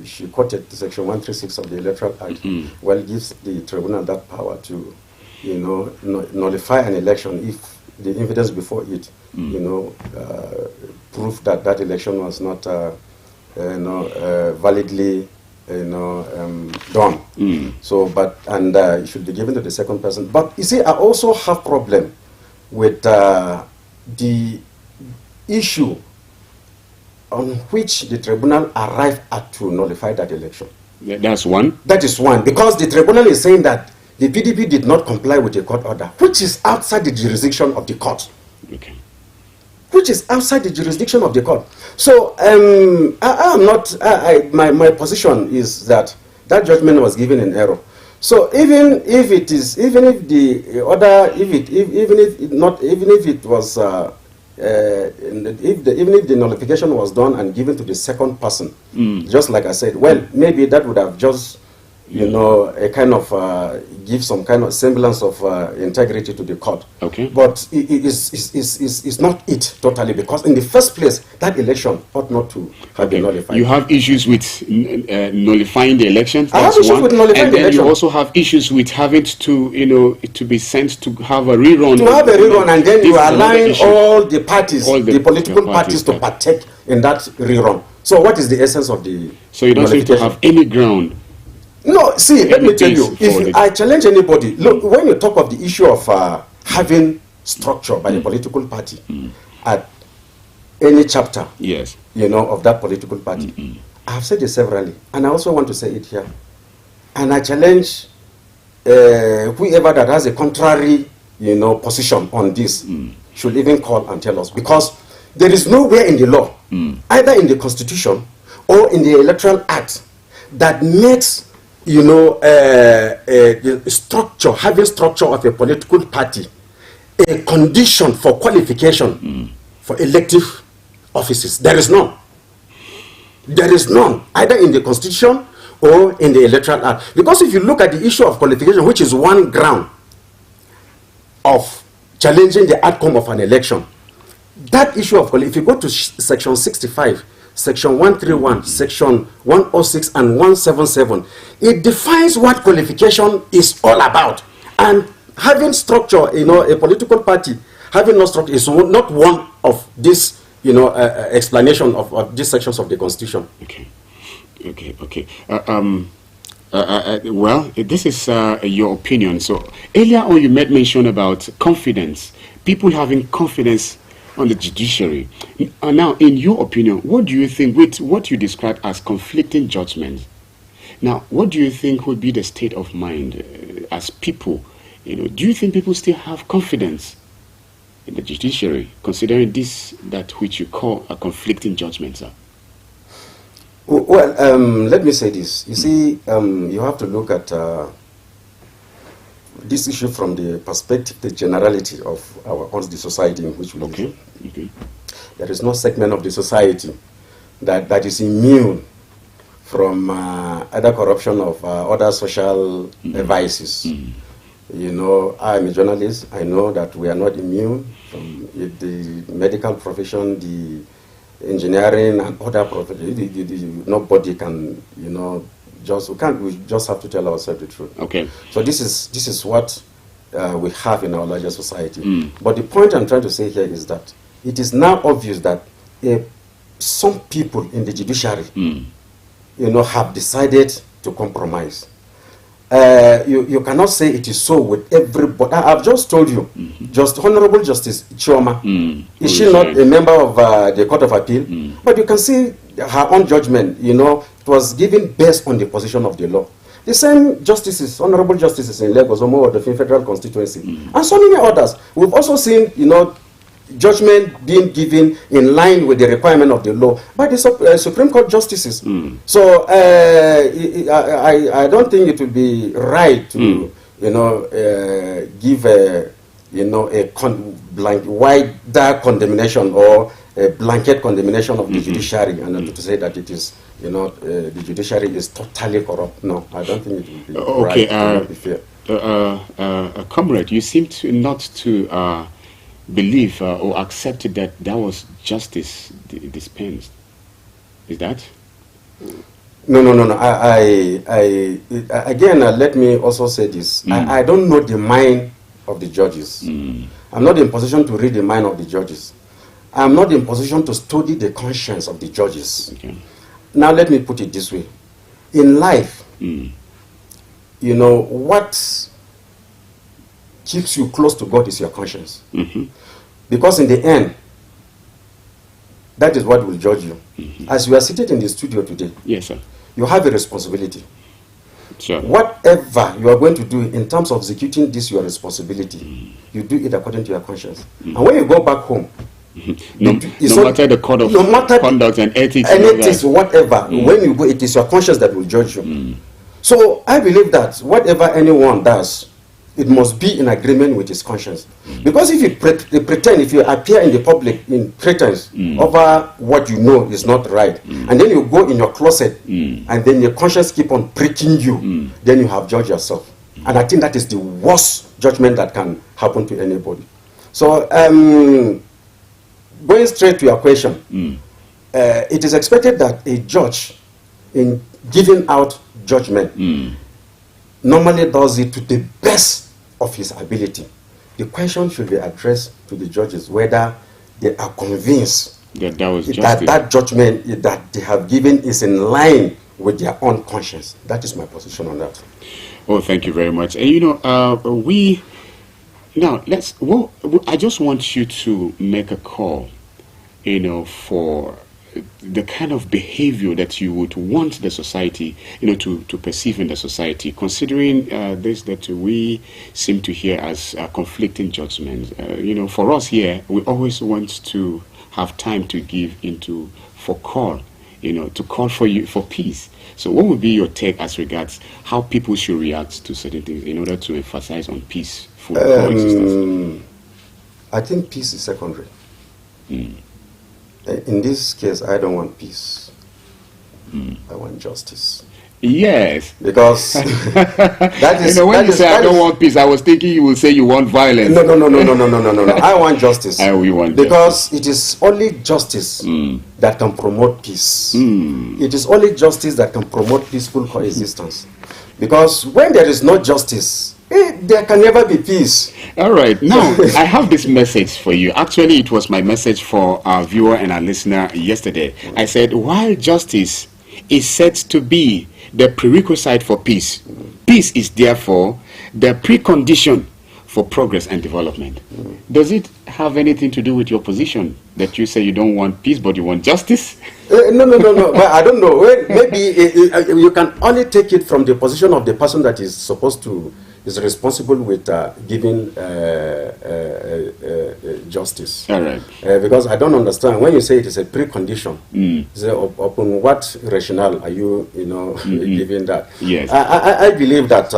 she quoted section 136 of the Electoral Act, gives the tribunal that power to, nullify an election if the evidence before it, proof that that election was not, validly, done. So, it should be given to the second person. But you see, I also have problem with the issue on which the tribunal arrived at to nullify that election. That's one? That is one, because the tribunal is saying that the PDP did not comply with the court order, which is outside the jurisdiction of the court. Okay. Which is outside the jurisdiction of the court. So, my position is that judgment was given in error. So even if the nullification was done and given to the second person, just like I said, well, maybe that would have just, a kind of give some kind of semblance of integrity to the court. Okay. But it's not it totally, because in the first place, that election ought not to have been nullified. You have issues with nullifying the elections. I have issues with nullifying the election. You also have issues with having to, to be sent to have a rerun. To have a rerun, and then you align all the parties, the political parties to partake in that rerun. So what is the essence of the So you don't seem to have any ground. No, see, let me tell you, if I challenge anybody, look, when you talk of the issue of having structure by the political party at any chapter, yes, of that political party, I have said it severally, and I also want to say it here. And I challenge whoever that has a contrary, position on this should even call and tell us, because there is nowhere in the law, either in the Constitution or in the Electoral Act, that makes structure, having structure of a political party, a condition for qualification for elective offices. There is none. There is none, either in the Constitution or in the Electoral Act. Because if you look at the issue of qualification, which is one ground of challenging the outcome of an election, that issue of qualification, if you go to section 65, section 131, section 106 and 177, it defines what qualification is all about. And having structure, a political party having no structure is not one of these, explanation of these sections of the Constitution. Okay. Well, this is your opinion. So earlier on, you made mention about confidence, people having confidence on the judiciary. Now, in your opinion, what do you think with what you describe as conflicting judgments? Now, what do you think would be the state of mind as people? Do you think people still have confidence in the judiciary, considering that which you call a conflicting judgment, sir? Well, let me say this. You see, you have to look at this issue from the perspective, the generality of the society in which we live. Okay. There is no segment of the society that is immune from either corruption of other social vices. I'm a journalist. I know that we are not immune from the medical profession, the engineering and other professions. Nobody can, we just have to tell ourselves the truth. Okay. So this is what we have in our larger society. But the point I'm trying to say here is that it is now obvious that some people in the judiciary, have decided to compromise. You cannot say it is so with everybody. I've just told you, just Honorable Justice Chioma, is she not a member of the Court of Appeal? But you can see her own judgment, it was given based on the position of the law. The same justices, honorable justices in Lagos, or the Federal Constituency, and so many others. We've also seen, judgment being given in line with the requirement of the law by the Supreme Court justices. So I don't think it would be right to, give a wider condemnation or a blanket condemnation of the judiciary, and to say that it is, the judiciary is totally corrupt. No, I don't think it would be right. It would be fair. Comrade, you seem to not to believe or accept that was justice dispensed. Is that? No. Again, let me also say this. I don't know the mind of the judges. I'm not in position to read the mind of the judges. I'm not in position to study the conscience of the judges. Okay. Now, let me put it this way. In life, what keeps you close to God is your conscience. Because in the end, that is what will judge you. As you are seated in the studio today, yes, sir, you have a responsibility. Sure. Whatever you are going to do in terms of executing this, your responsibility, you do it according to your conscience. And when you go back home, no matter the code of conduct and ethics, whatever, when you go, it is your conscience that will judge you. So I believe that whatever anyone does, it must be in agreement with his conscience. Because if you pretend, if you appear in the public in pretense over what you know is not right, and then you go in your closet, and then your conscience keep on pricking you, then you have judged yourself. And I think that is the worst judgment that can happen to anybody. So going straight to your question, it is expected that a judge, in giving out judgment, normally does it to the best of his ability. The question should be addressed to the judges whether they are convinced that judgment that they have given is in line with their own conscience. That is my position on that. Oh, thank you very much. And I just want you to make a call, for the kind of behavior that you would want the society, to perceive in the society, considering this that we seem to hear as conflicting judgments. For us here, we always want to have time to give to call for peace. So what would be your take as regards how people should react to certain things in order to emphasize on peaceful coexistence? I think peace is secondary. In this case, I don't want peace. I want justice. Yes. Because that is. When you say I don't want peace, I was thinking you will say you want violence. No. I want justice. We want because it is only justice that can promote peace. It is only justice that can promote peaceful coexistence. Because when there is no justice, there can never be peace. All right. Now, I have this message for you. Actually, it was my message for our viewer and our listener yesterday. I said, while justice is said to be the prerequisite for peace, peace is therefore the precondition for progress and development. Does it have anything to do with your position that you say you don't want peace but you want justice? No. But I don't know. Maybe you can only take it from the position of the person that is responsible with giving justice. All right. Because I don't understand when you say it is a precondition. So upon what rationale are you giving that? Yes. I believe that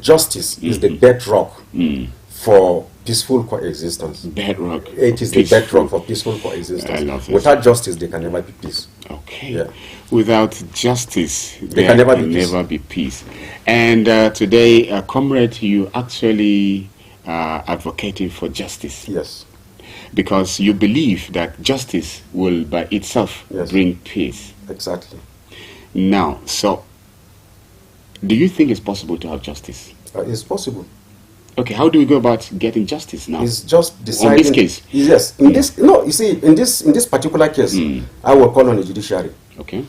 justice is the bedrock for peaceful coexistence. Bedrock. It is the bedrock for peaceful coexistence. I love this. Without justice, there can never be peace. Okay. Yeah. Without justice, there can never be peace. And today, comrade, you actually are advocating for justice. Yes. Because you believe that justice will by itself bring peace. Exactly. Now, so do you think it's possible to have justice? It's possible. Okay, how do we go about getting justice now? It's just deciding. On this case? Yes. In this particular case, I will call on the judiciary. Okay.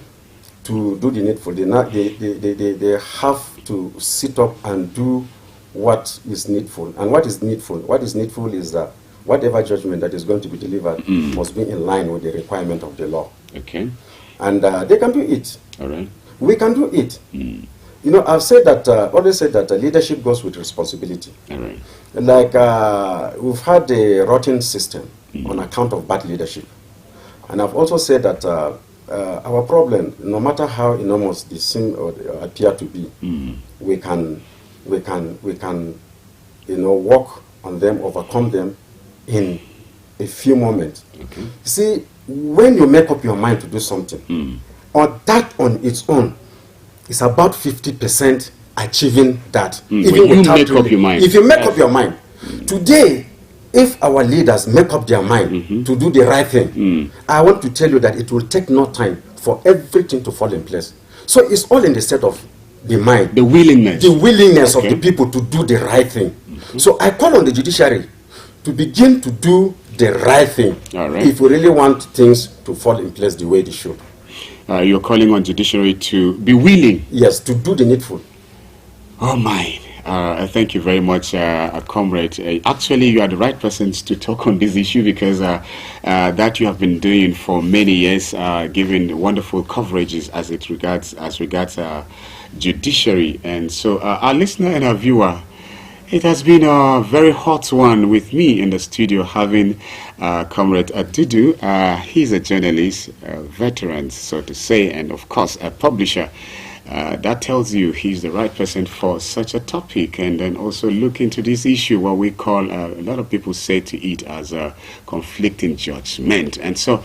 To do the needful. They have to sit up and do what is needful. And what is needful? What is needful is that whatever judgment that is going to be delivered must be in line with the requirement of the law. Okay. And they can do it. All right. We can do it. I've said that, always said that leadership goes with responsibility. All right. Like, we've had a rotten system on account of bad leadership. And I've also said that our problem, no matter how enormous they seem or appear to be, we can work on them, overcome them in a few moments. Okay. See, when you make up your mind to do something, or that on its own, it's about 50% achieving that. Even when you make up your mind. If you make up your mind, today, if our leaders make up their mind to do the right thing, I want to tell you that it will take no time for everything to fall in place. So it's all in the state of the mind. The willingness. The willingness of the people to do the right thing. So I call on the judiciary to begin to do the right thing. All right. If we really want things to fall in place the way they should. You're calling on judiciary to be willing. Yes, to do the needful. Oh my. Thank you very much, comrade. Actually, you are the right persons to talk on this issue because that you have been doing for many years, giving wonderful coverages as regards judiciary. And so, our listener and our viewer, it has been a very hot one with me in the studio having Comrade Adudu. He's a journalist, a veteran, so to say, and of course a publisher. That tells you he's the right person for such a topic, and then also look into this issue, what we call, a lot of people say to it as a conflicting judgment. And so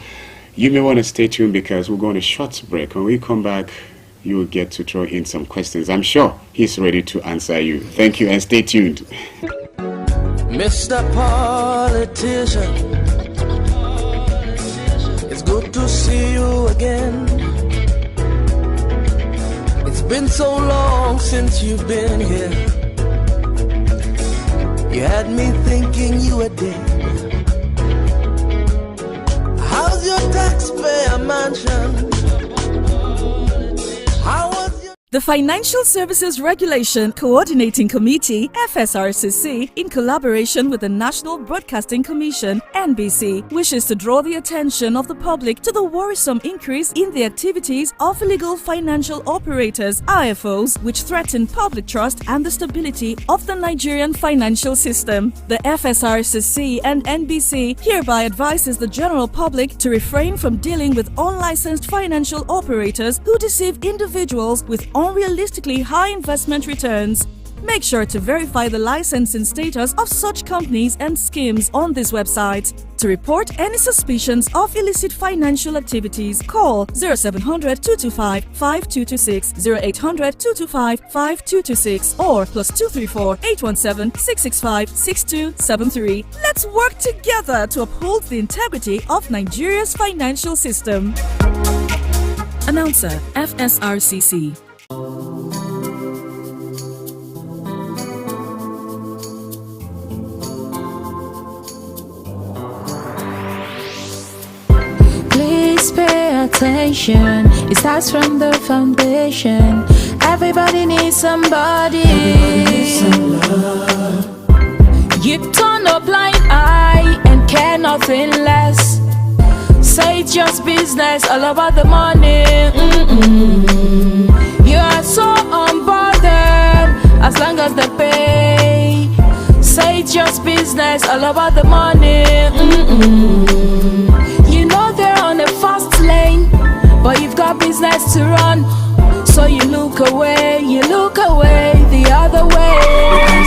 you may want to stay tuned because we're going to short break. When we come back, you will get to throw in some questions. I'm sure he's ready to answer you. Thank you and stay tuned. Mr. Politician, it's good to see you again. It's been so long since you've been here. You had me thinking you were dead. How's your taxpayer mansion? The Financial Services Regulation Coordinating Committee, FSRCC, in collaboration with the National Broadcasting Commission, NBC, wishes to draw the attention of the public to the worrisome increase in the activities of illegal financial operators, IFOs, which threaten public trust and the stability of the Nigerian financial system. The FSRCC and NBC hereby advises the general public to refrain from dealing with unlicensed financial operators who deceive individuals with unrealistically high investment returns. Make sure to verify the licensing status of such companies and schemes on this website. To report any suspicions of illicit financial activities, call 0700 225 5226, 0800 225 5226, or +234 817 665 6273. Let's work together to uphold the integrity of Nigeria's financial system. Announcer, FSRCC. Please pay attention. It starts from the foundation. Everybody needs somebody. You turn a blind eye and care nothing less. Say it's just business, all about the money. You are so unbothered as long as they pay. Say it's just business, all about the money. You know they're on a fast lane, but you've got business to run. So you look away the other way.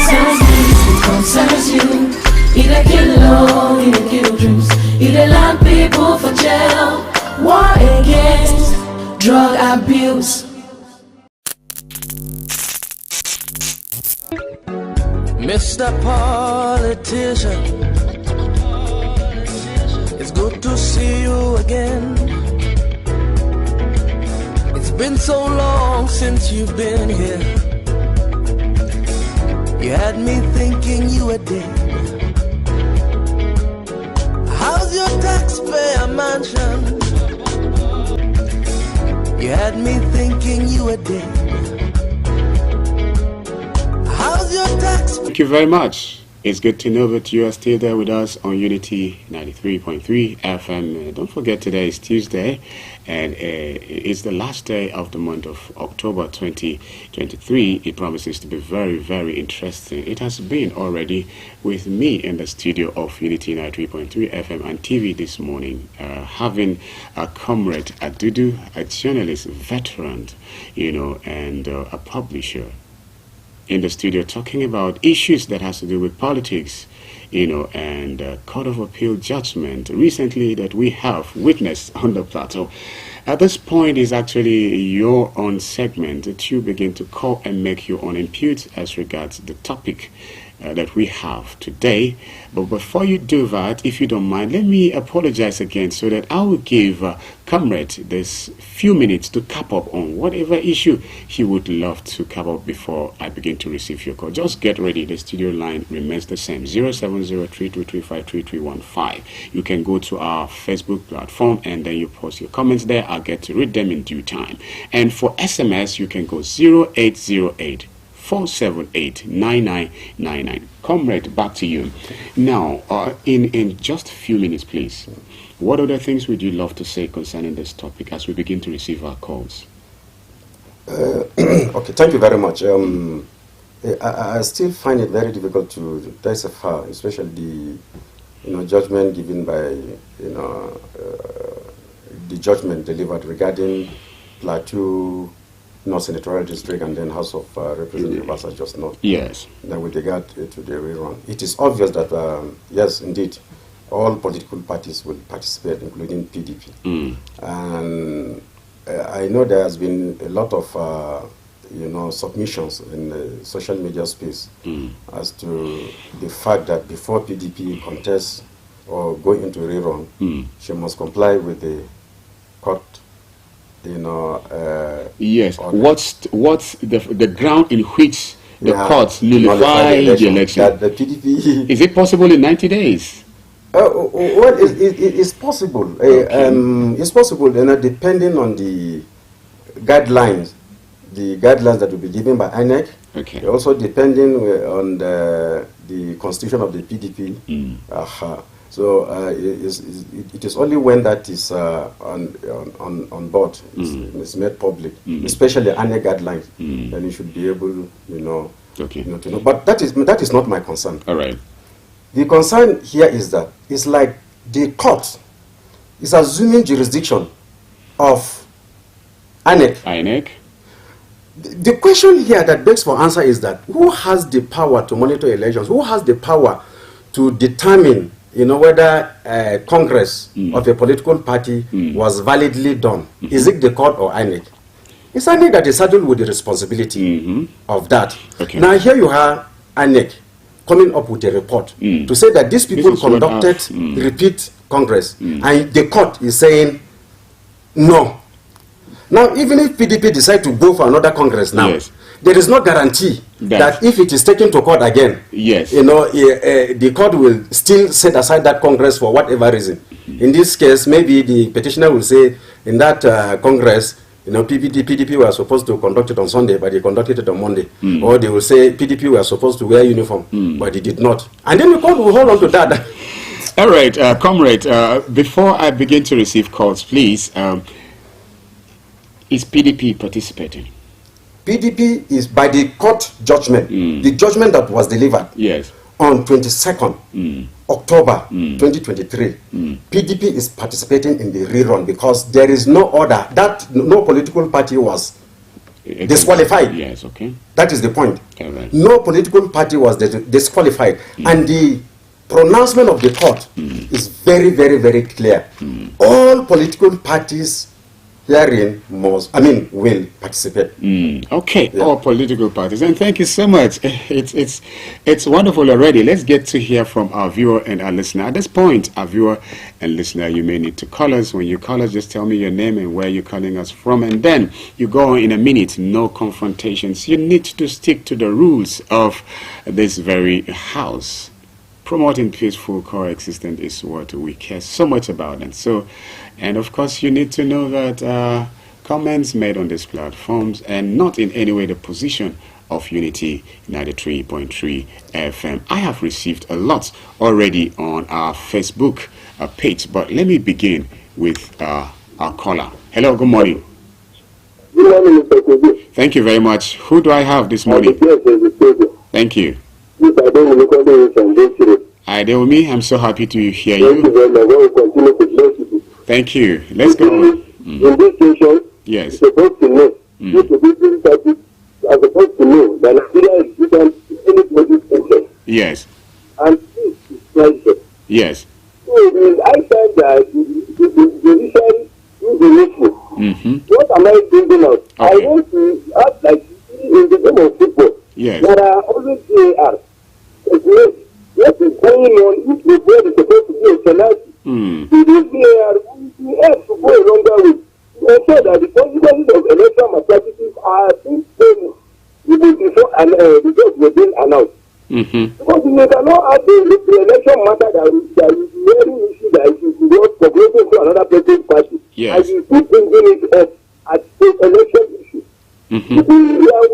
It concerns you. It a kill love, it a kill dreams. It a land people for jail. War against drug abuse. Mr. Politician, it's good to see you again. It's been so long since you've been here. You had me thinking you were dead. How's your taxpayer mansion? You had me thinking you were dead. How's your taxpayer? Thank you very much. It's good to know that you are still there with us on Unity 93.3 FM. Don't forget, today is Tuesday, and it's the last day of the month of October 2023. It promises to be very, very interesting. It has been already with me in the studio of Unity 93.3 FM and TV this morning, having a comrade, Adudu, a journalist, veteran, and a publisher in the studio, talking about issues that has to do with politics, and Court of Appeal judgment recently that we have witnessed on the plateau. At this point is actually your own segment that you begin to call and make your own input as regards the topic that we have today. But before you do that, if you don't mind, let me apologize again so that I will give Comrade this few minutes to cap up on whatever issue he would love to cap up before I begin to receive your call. Just get ready. The studio line remains the same, 07032353315. You can go to our Facebook platform and then you post your comments there. I'll get to read them in due time. And for SMS, you can go 0808 478-9999. Comrade, back to you. Now, in just a few minutes, please, what other things would you love to say concerning this topic as we begin to receive our calls? Okay, thank you very much. I still find it very difficult to decipher, especially the judgment given by the judgment delivered regarding Plateau North Senatorial District and then House of Representatives as just not. Yes. That with regard to the rerun, it is obvious that yes, indeed, all political parties will participate, including PDP. And I know there has been a lot of submissions in the social media space as to the fact that before PDP contests or go into rerun, she must comply with the court. Yes. What's the ground in which the courts nullify the election? That the PDP is it possible in 90 days? Well, it's possible. Okay. It's possible, depending on the guidelines that will be given by INEC. Okay. Also depending on the constitution of the PDP. So it is only when that is on board, it's made public, especially INEC guidelines, then you should be able, to know. But that is not my concern. All right. The concern here is that it's like the court is assuming jurisdiction of INEC. the question here that begs for answer is that who has the power to monitor elections? Who has the power to determine, whether Congress of a political party was validly done? Is it the court or INEC? It's INEC that is saddled with the responsibility of that. Okay. Now here you have INEC coming up with a report to say that these people conducted repeat Congress, and the court is saying no. Now, even if PDP decide to go for another Congress now, there is no guarantee that if it is taken to court again, the court will still set aside that Congress for whatever reason. In this case, maybe the petitioner will say in that Congress, PDP were supposed to conduct it on Sunday, but they conducted it on Monday. Or they will say PDP were supposed to wear uniform, but they did not. And then the court will hold on to that. All right, comrade, before I begin to receive calls, please, is PDP participating? PDP is by the court judgment, the judgment that was delivered on 22nd October 2023. PDP is participating in the rerun because there is no order that no political party was disqualified. Yes, okay. That is the point. Right. No political party was disqualified, and the pronouncement of the court is very, very, very clear. All political parties herein will participate. Okay, all political parties, and thank you so much. It's wonderful already. Let's get to hear from our viewer and our listener. At this point, our viewer and listener, you may need to call us. When you call us, just tell me your name and where you're calling us from, and then you go on in a minute. No confrontations. You need to stick to the rules of this very house. Promoting peaceful coexistence is what we care so much about, and of course you need to know that comments made on these platforms and not in any way the position of Unity 93.3 FM. I have received a lot already on our Facebook page, but let me begin with our caller. Hello, good morning. Good morning, Mr. Kobe. Thank you very much. Who do I have this morning? Thank you. Adeomi, I'm so happy to hear you. Thank you. Let's go on. In this situation, yes. you're supposed to know. You're supposed to know that Nigeria is different to anybody's interest. Yes. And this is pleasure. Yes. So it is high time that the judiciary do the needful. What am I thinking of? Okay. I want to act like in the game of football. Yes. There are always VAR. What is going on if the board is supposed to be a penalty? This VAR, we have to go a longer way to ensure that the consequences of electoral malpractices are being taken even before the results were being announced. Because you cannot have the election matter that is very issue that is not progressing to another person's party. Yes. And you keep bringing it up at the election issue. We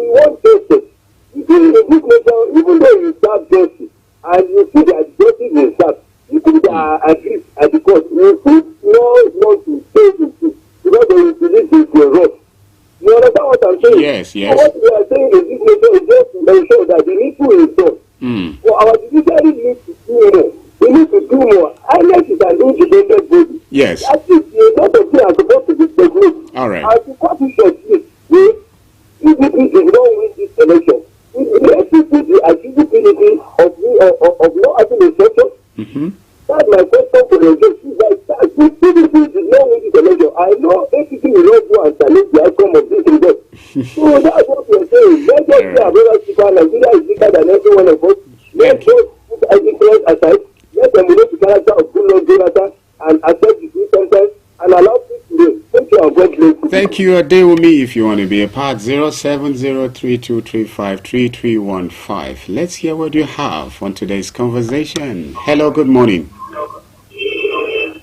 want justice. In this nation, even though you start justice, and you see that justice is served, people that are agreed at the court, you still not want to say this because they will believe this will rot. You understand what I'm saying? Yes. So what we are saying in this nation is just to ensure that the needful is done. So our judiciary needs to do more. We need to do more. INEC is an independent body. Yes. At least a lot of things are supposed to be segregated. All right. As the court is PDP did not win this election. The PDP accused PDP of not having a structure. That's my question for the judge. PDP did not win this election. I know APC will not go and challenge the outcome of this result. So that's what we are saying. Let's just say our brother speaker, Nigeria is bigger than every one of us. Let's just put our influence aside. Let's emulate the character of good Lord Jonathan and accept the true sentence and allow peace to reign. Thank you and God bless you. Thank you. Adeomi, if you want to be a part, 07032353315. Let's hear what you have on today's conversation. Hello, good morning.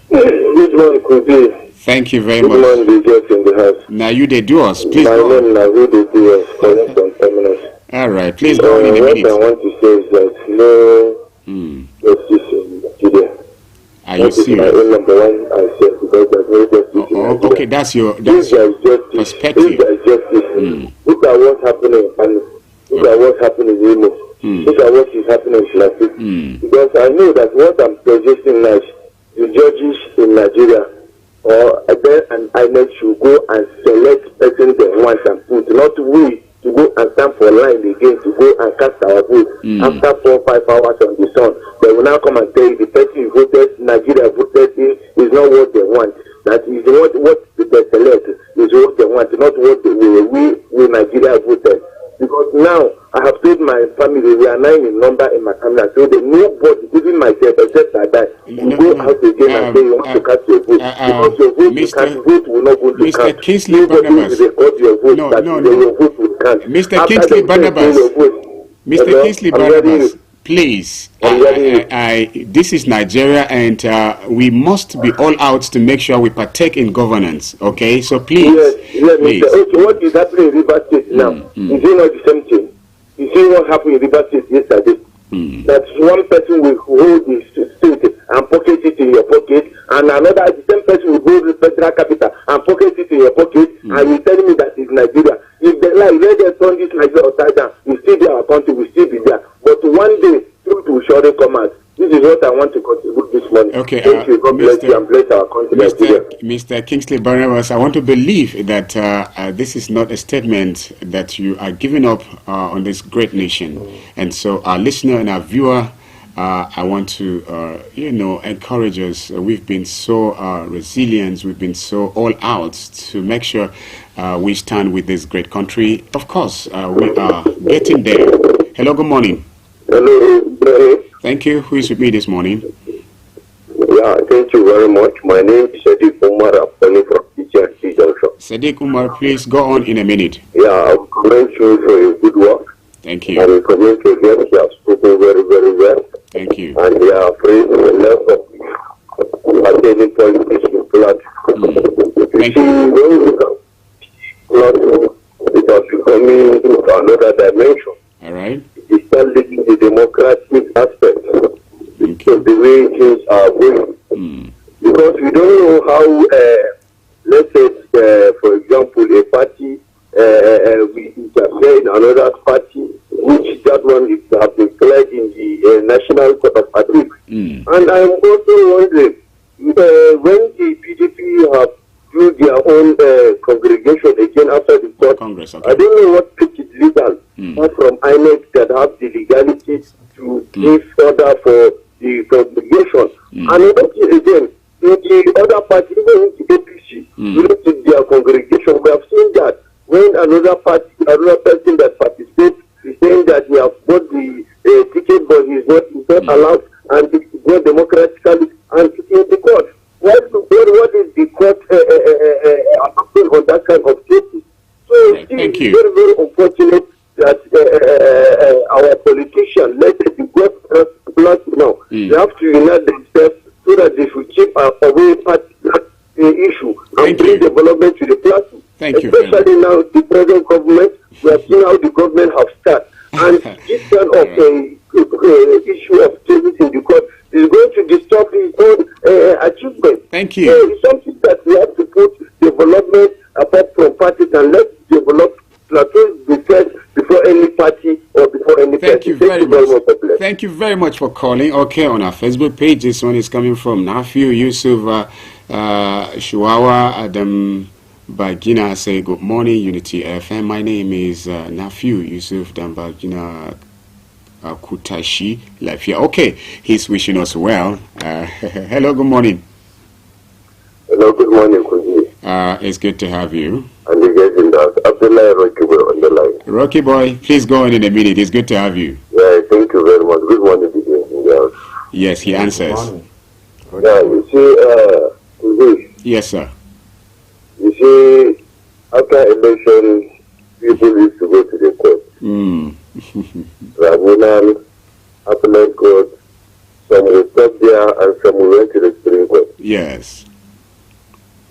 Good morning, Kobe. Thank you very Good much. morning, the guests in the house. Now you they do us. Please My go on. name is Navid Diaz, calling from Terminus. All right, please go on in a What I minute. want to say is that no justice in Nigeria. Are you That is my serious? own number one answer because there's no justice in Nigeria. Okay, that's your If there is justice, perspective. if there is justice, look at what's happening in Kano. Look at what's happening in Imo. Look at what is happening in Plateau. Because I know that what I'm suggesting now is the judges in Nigeria or then an INEC should go and select person they want and put, not we to go and stand for line again to go and cast our vote after 4 or 5 hours on the sun. They will now come and tell you the person you voted, Nigeria voted in, is not what they want. That is what they select is what they want, not what we Nigeria voted. Because now I have told my family we are 9 in number in my family, so they nobody, even myself, except that will go out again and say you want to cast your vote. Because your vote, Mr. Vote will not go to Mr. count. Kingsley Barnabas. Your vote will count. Mr. Kingsley Barnabas. Mr. Kingsley Barnabas. Please, this is Nigeria, and we must be all out to make sure we partake in governance. Okay, so please. Yes, please. Okay, what is happening in River State now? Is it not the same thing? You see what happened in River State yesterday? That one person will hold the state and pocket it in your pocket, and another, the same person will go to the federal capital and pocket it in your pocket, and you tell me that it's Nigeria. If they like, let them turn this Nigeria upside down, we still be our country, we still be there. But one day, truth will surely come out. This is what I want to contribute this morning. Okay, thank you. God bless you and bless our country. Mr. Kingsley Barnabas, I want to believe that this is not a statement that you are giving up on this great nation. And so our listener and our viewer, I want to, encourage us. We've been so resilient. We've been so all out to make sure we stand with this great country. Of course, we are getting there. Hello, good morning. Hello. Thank you. Who is with me this morning? Yeah, thank you very much. My name is Sadiq Umar. I'm calling from TCRC Junction. Sadiq Umar, please go on in a minute. Yeah, I commend you for your good work. Thank you. And I commend you again. You have spoken very, very well. Thank you. And we are afraid of the level of attaining politics in platform. Thank you. When we look at platform, it has becoming to another dimension. All right. It starts leading the democratic aspect of the way things are going. Because we don't know how, let's say, for example, a party we interfere in another party, which that one is have been declared in the National Court of Appeal. And I'm also wondering, when the PDP have do their own congregation again after the court, Congress, I don't know what makes it legal, apart from INEC that have the legality to give order for the congregation. Another thing again, in the other party, even in the APC, related to their congregation, we have seen that when another party, another person that participates is saying that we have bought the ticket, but he's not allowed, and it's not democratically, and it's in the court. What is the court on that kind of cases? So it's very, very unfortunate that our politicians, let the government now, they have to unite themselves so that they should keep away that issue and bring development to the platform. Thank you. Especially now, the present government, we have seen how the government have started. And this kind of issue of changes in the court is going to disturb his own achievement. Thank you. So it's something that we have to put development apart from parties and let's develop PLATEAU be first before any party or before any party. Thank you very much. Thank you very much for calling. Okay, on our Facebook page, this one is coming from Nafiu Yusuf Shuawa Adam Bagina. Say good morning, Unity FM. My name is Nafiu Yusuf Dambagina Kutashi Lafia. Okay, he's wishing us well. Hello, good morning. Hello, good morning, Kunji. It's good to have you. And you guys in that. Abdullah Rocky Boy on the line. Rocky Boy, please go on in a minute. It's good to have you. Yeah, thank you very much. Good morning, DJ. Yes, he answers. Yeah, you see, Kunji. Yes, sir. You see, after election, people used to go to the court. Tribunal, appellate court, some will stop there and some will went to the Supreme Court. Yes.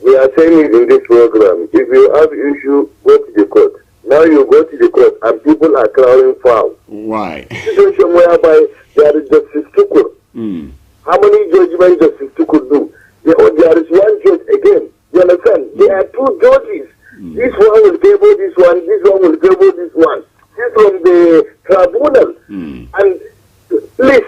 We are saying it in this program. If you have issue, go to the court. Now you go to the court and people are crowding foul. Why? Situation whereby there is justice Tukur. How many judgments justice Tukur do? There is one judge again. You understand? There are two judges. This one will favor this one will favor this one. This from the tribunal. And please,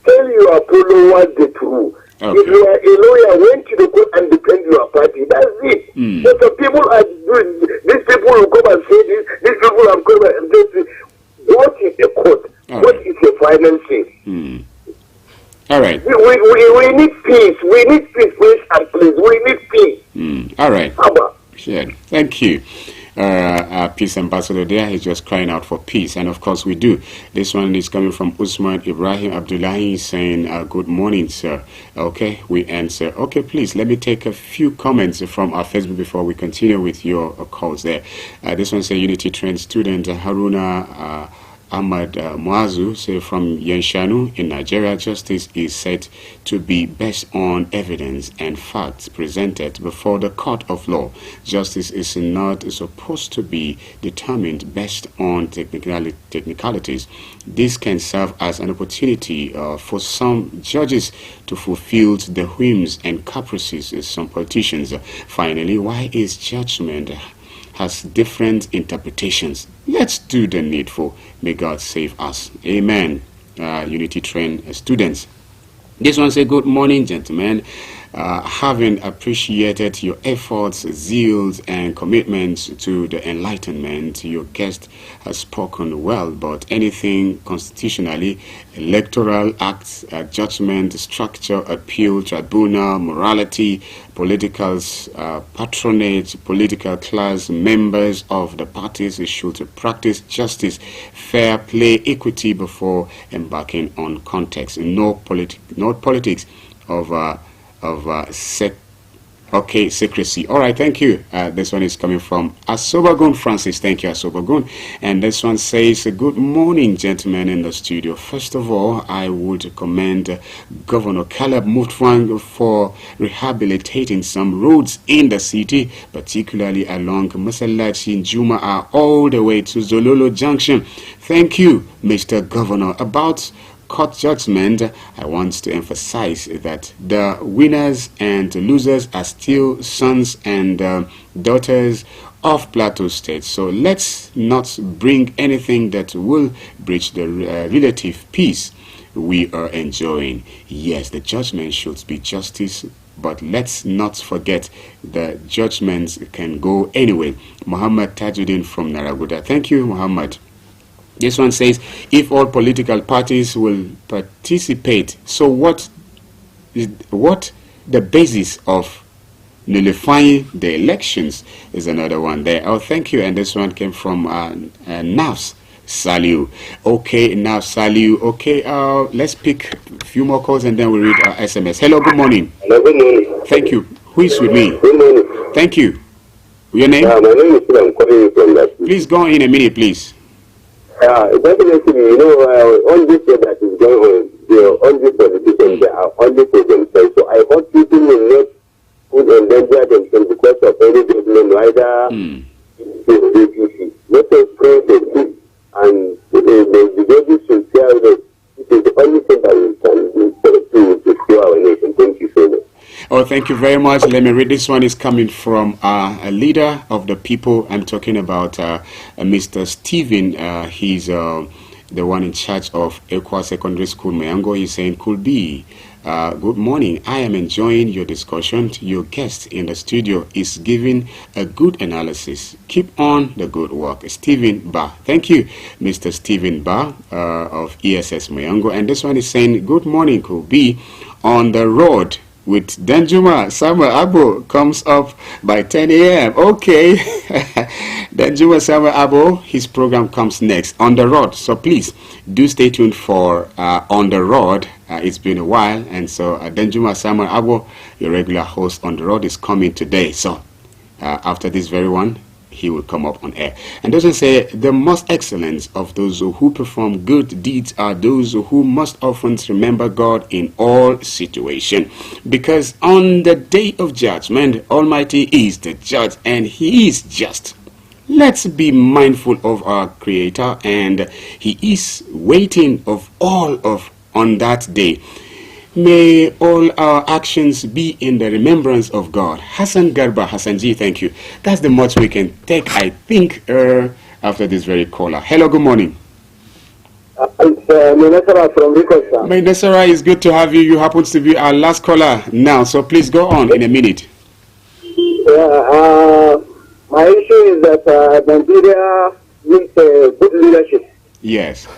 tell your followers the truth. Okay. If you are a lawyer, went to the court and defend your party. That's it. But the people are doing, these people will come and say this, these people are peace. We need peace, please and please. We need peace. All right. Abba. Sure. Thank you. Peace ambassador there is just crying out for peace, and of course we do. This one is coming from Usman Ibrahim Abdullahi saying good morning, sir. Okay, we answer. Okay, please let me take a few comments from our Facebook before we continue with your calls there. This one say Unity Trend student Haruna Ahmad Masu say from Yenshanu in Nigeria, justice is said to be based on evidence and facts presented before the court of law. Justice is not supposed to be determined based on technicalities. This can serve as an opportunity for some judges to fulfill the whims and caprices of some politicians. Finally, why is judgment has different interpretations? Let's do the needful. May God save us. Amen. Unity Train students. This one say, good morning, gentlemen. Having appreciated your efforts, zeals, and commitments to the enlightenment, your guest has spoken well, but anything constitutionally, electoral acts, judgment, structure, appeal, tribunal, morality, political patronage, political class, members of the parties should practice justice, fair play, equity before embarking on context. No politics of secrecy. All right, thank you. This one is coming from Asobagun Francis. Thank you, Asobagun. And this one says, good morning, gentlemen in the studio. First of all, I would commend Governor Caleb Mutfwang for rehabilitating some roads in the city, particularly along Masalachi Juma all the way to Zololo Junction. Thank you, Mr. Governor. About court judgment, I want to emphasize that the winners and losers are still sons and daughters of Plateau State. So let's not bring anything that will breach the relative peace we are enjoying. Yes, the judgment should be justice, but let's not forget the judgments can go anyway. Muhammad Tajuddin from Naraguda. Thank you, Muhammad. This one says, if all political parties will participate, so what the basis of nullifying the elections is another one there. Oh, thank you. And this one came from Nafs Saliu. Okay, Nafs Saliu. Okay, let's pick a few more calls and then we read our SMS. Hello, good morning. Hello, good morning. Thank you. Who is with me? Good morning. Thank you. Your name? My name is Fina. I'm calling you from that. Please go on in a minute, please. Definitely, all this that is going on, all these politicians, they are only for themselves. So I hope people will not put endanger themselves because of any government, either let us pray for peace, and the judges should say that this is the only thing that we can do to secure our nation. Thank you so much. Oh, thank you very much. Let me read. This one is coming from a leader of the people. I'm talking about Mr. Stephen. He's the one in charge of Akwai Secondary School, Mayango. He's saying, could be. Good morning. I am enjoying your discussion. Your guest in the studio is giving a good analysis. Keep on the good work. Stephen Ba. Thank you, Mr. Stephen Ba of ESS Mayango. And this one is saying, good morning, could be on the road with Danjuma Sama Abo comes up by 10 a.m. Okay. Danjuma Sama Abo, his program comes next on the road. So please do stay tuned for On the Road. It's been a while. And so Danjuma Sama Abo, your regular host on the road, is coming today. So after this very one, he will come up on air. And doesn't say the most excellent of those who perform good deeds are those who most often remember God in all situations. Because on the day of judgment, Almighty is the judge and he is just. Let's be mindful of our Creator, and he is waiting of all of on that day. May all our actions be in the remembrance of God. Hassan Garba, Hassan Ji, thank you. That's the much we can take, I think, after this very caller. Hello, good morning. It's Minasara from Ricosta. Minasara, it's good to have you. You happen to be our last caller now, so please go on in a minute. My issue is that Nigeria needs good leadership. Yes.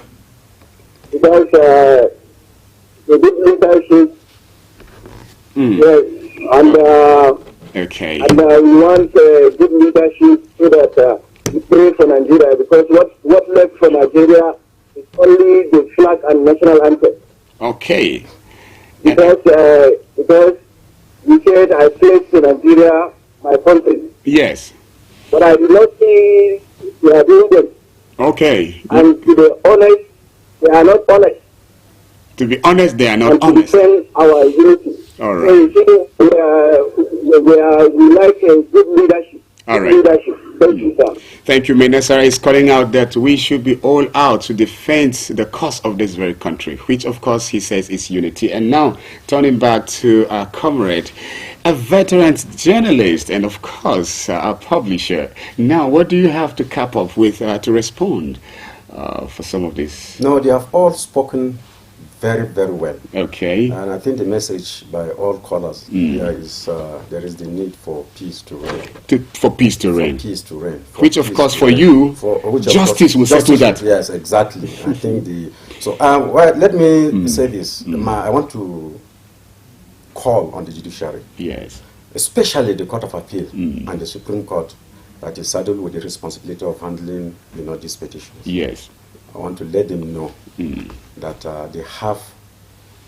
Because the good leadership Yes, and Okay. and we want good leadership so that we pray for Nigeria, because what left for Nigeria is only the flag and national anthem. Okay. Because you said I pledge to Nigeria, my country, Yes. but I did not see they are doing them. Okay. And to be honest, they are not honest. To be honest, they are not And to honest. defend our unity. All So right. you see, we like a good leadership. All Good right. leadership. Thank you, sir. Thank you. Minister is calling out that we should be all out to defend the cause of this very country, which of course he says is unity. And now turning back to our comrade, a veteran journalist and of course a publisher. Now, what do you have to cap up with to respond for some of this? No, they have all spoken very, very well. Okay. And I think the message by all callers here is there is the need for peace to reign. For peace to reign. For peace to reign. Which of course for you, justice will settle that. Yes, exactly. I think well, let me say this. I want to call on the judiciary. Yes. Especially the Court of Appeal and the Supreme Court that is saddled with the responsibility of handling, these petitions. Yes. I want to let them know that they have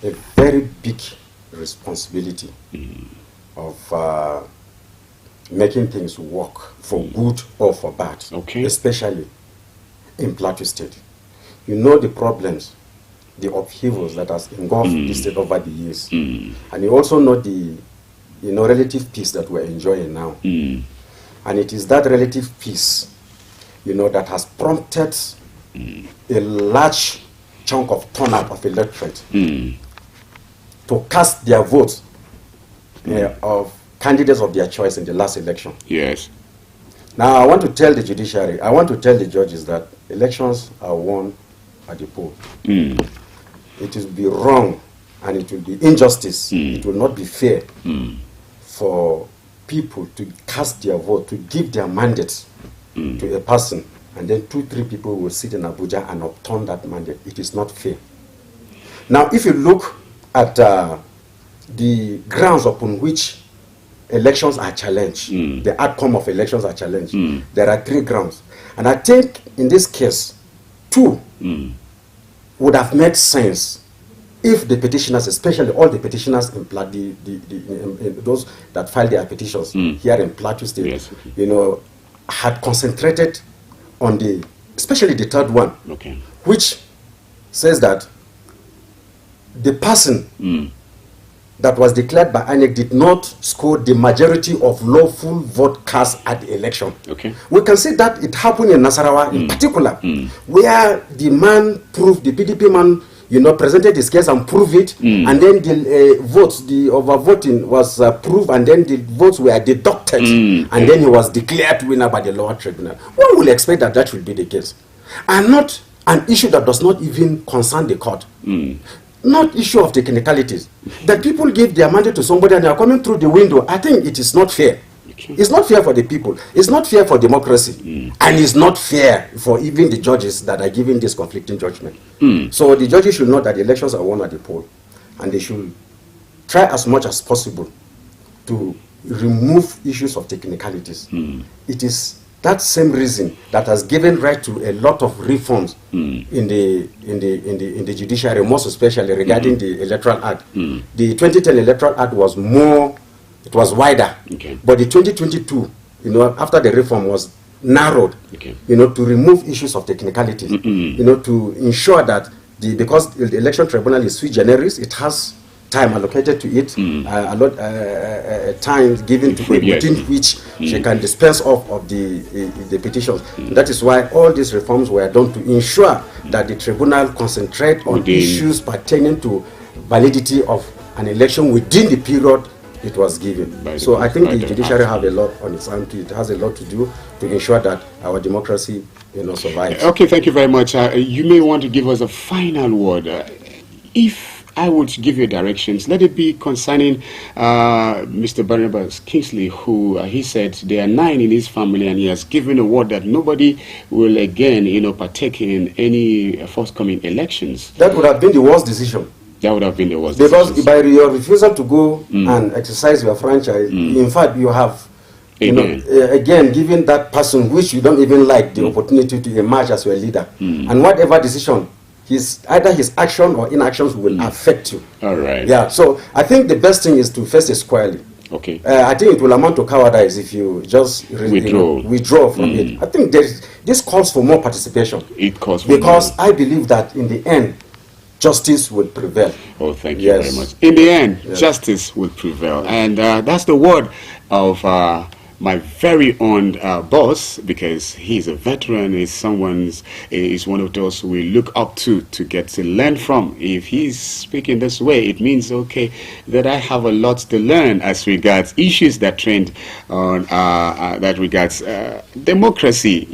a very big responsibility of making things work for good or for bad, especially in Plateau State. You know the problems, the upheavals that has engulfed the state over the years. And you also know the relative peace that we're enjoying now. And it is that relative peace that has prompted a large chunk of turnout of electorate to cast their votes of candidates of their choice in the last election. Yes. Now, I want to tell the judiciary, I want to tell the judges that elections are won at the poll. It will be wrong and it will be injustice. It will not be fair for people to cast their vote, to give their mandates to a person, and then 2-3 people will sit in Abuja and upturn that mandate. It is not fair. Now, if you look at the grounds upon which elections are challenged, the outcome of elections are challenged, there are 3 grounds. And I think in this case, 2 would have made sense if the petitioners, especially all the petitioners in those that filed their petitions here in Plateau State, yes. Had concentrated on especially the 3rd one, which says that the person that was declared by INEC did not score the majority of lawful vote cast at the election. We can see that it happened in Nasarawa in particular, where the man proved, the PDP man, presented his case and proved it, and then the votes, the overvoting was proved, and then the votes were deducted, and then he was declared winner by the lower tribunal. One will expect that that should be the case, and not an issue that does not even concern the court. Not issue of technicalities. That people give their mandate to somebody and they are coming through the window. I think it is not fair. It's not fair for the people. It's not fair for democracy. And it's not fair for even the judges that are giving this conflicting judgment. So the judges should know that the elections are won at the poll. And they should try as much as possible to remove issues of technicalities. It is that same reason that has given right to a lot of reforms in the judiciary, most especially regarding the Electoral Act. The 2010 Electoral Act was it was wider, but the 2022, after the reform was narrowed, to remove issues of technicalities, to ensure that because the election tribunal is sui generis, it has time allocated to it, a lot time given to it, within which she can dispense of the petitions. That is why all these reforms were done to ensure that the tribunal concentrate on issues pertaining to validity of an election within the period it was given. So I think the judiciary have a lot on its hands. It has a lot to do to ensure that our democracy survives. Okay, thank you very much. You may want to give us a final word. If I would give you directions, let it be concerning Mr. Barnabas Kingsley, who he said there are 9 in his family, and he has given a word that nobody will again, partake in any forthcoming elections. That would have been the worst decision. That would have been the worst. Because decisions. by your refusal to go and exercise your franchise, in fact, you have, again, given that person which you don't even like the opportunity to emerge as your leader. And whatever decision, either his action or inactions will affect you. All right. Yeah, so I think the best thing is to face it squarely. Okay. I think it will amount to cowardice if you just withdraw from it. I think this calls for more participation. It calls for because I believe that in the end, justice will prevail. Oh, thank you very much. In the end, justice will prevail. And that's the word of my very own boss, because he's a veteran, is one of those we look up to get to learn from. If he's speaking this way, it means, okay, that I have a lot to learn as regards issues that trend on that regards democracy,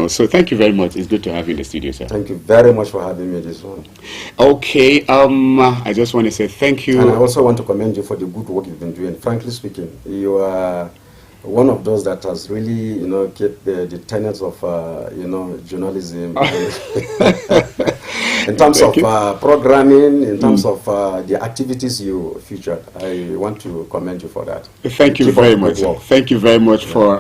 So thank you very much. It's good to have you in the studio, sir. Thank you very much for having me this one. Okay, I just want to say thank you. And I also want to commend you for the good work you've been doing. Frankly speaking, you are one of those that has really, kept the tenets of, journalism in terms of programming, in terms of the activities you featured. I want to commend you for that. Thank you very much. Thank you very much for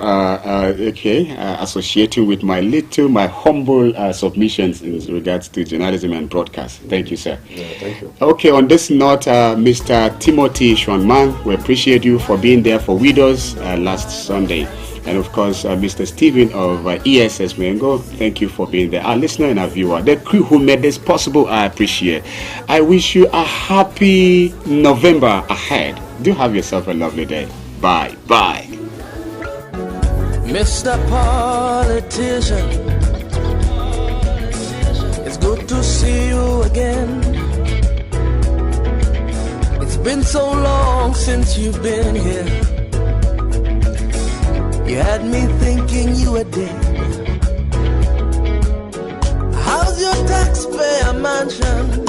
associating with my humble submissions in regards to journalism and broadcast. Thank you, sir. Yeah, thank you. Okay, on this note, Mr. Timothy Shwanman, we appreciate you for being there for widows last Sunday. And of course, Mr. Stephen of ESS Mengo, thank you for being there. Our listener and our viewer, the crew who made this possible, I appreciate. I wish you a happy November ahead. Do have yourself a lovely day. Bye. Bye. Mr. Politician, it's good to see you again. It's been so long since you've been here. You had me thinking you were dead. How's your taxpayer mansion?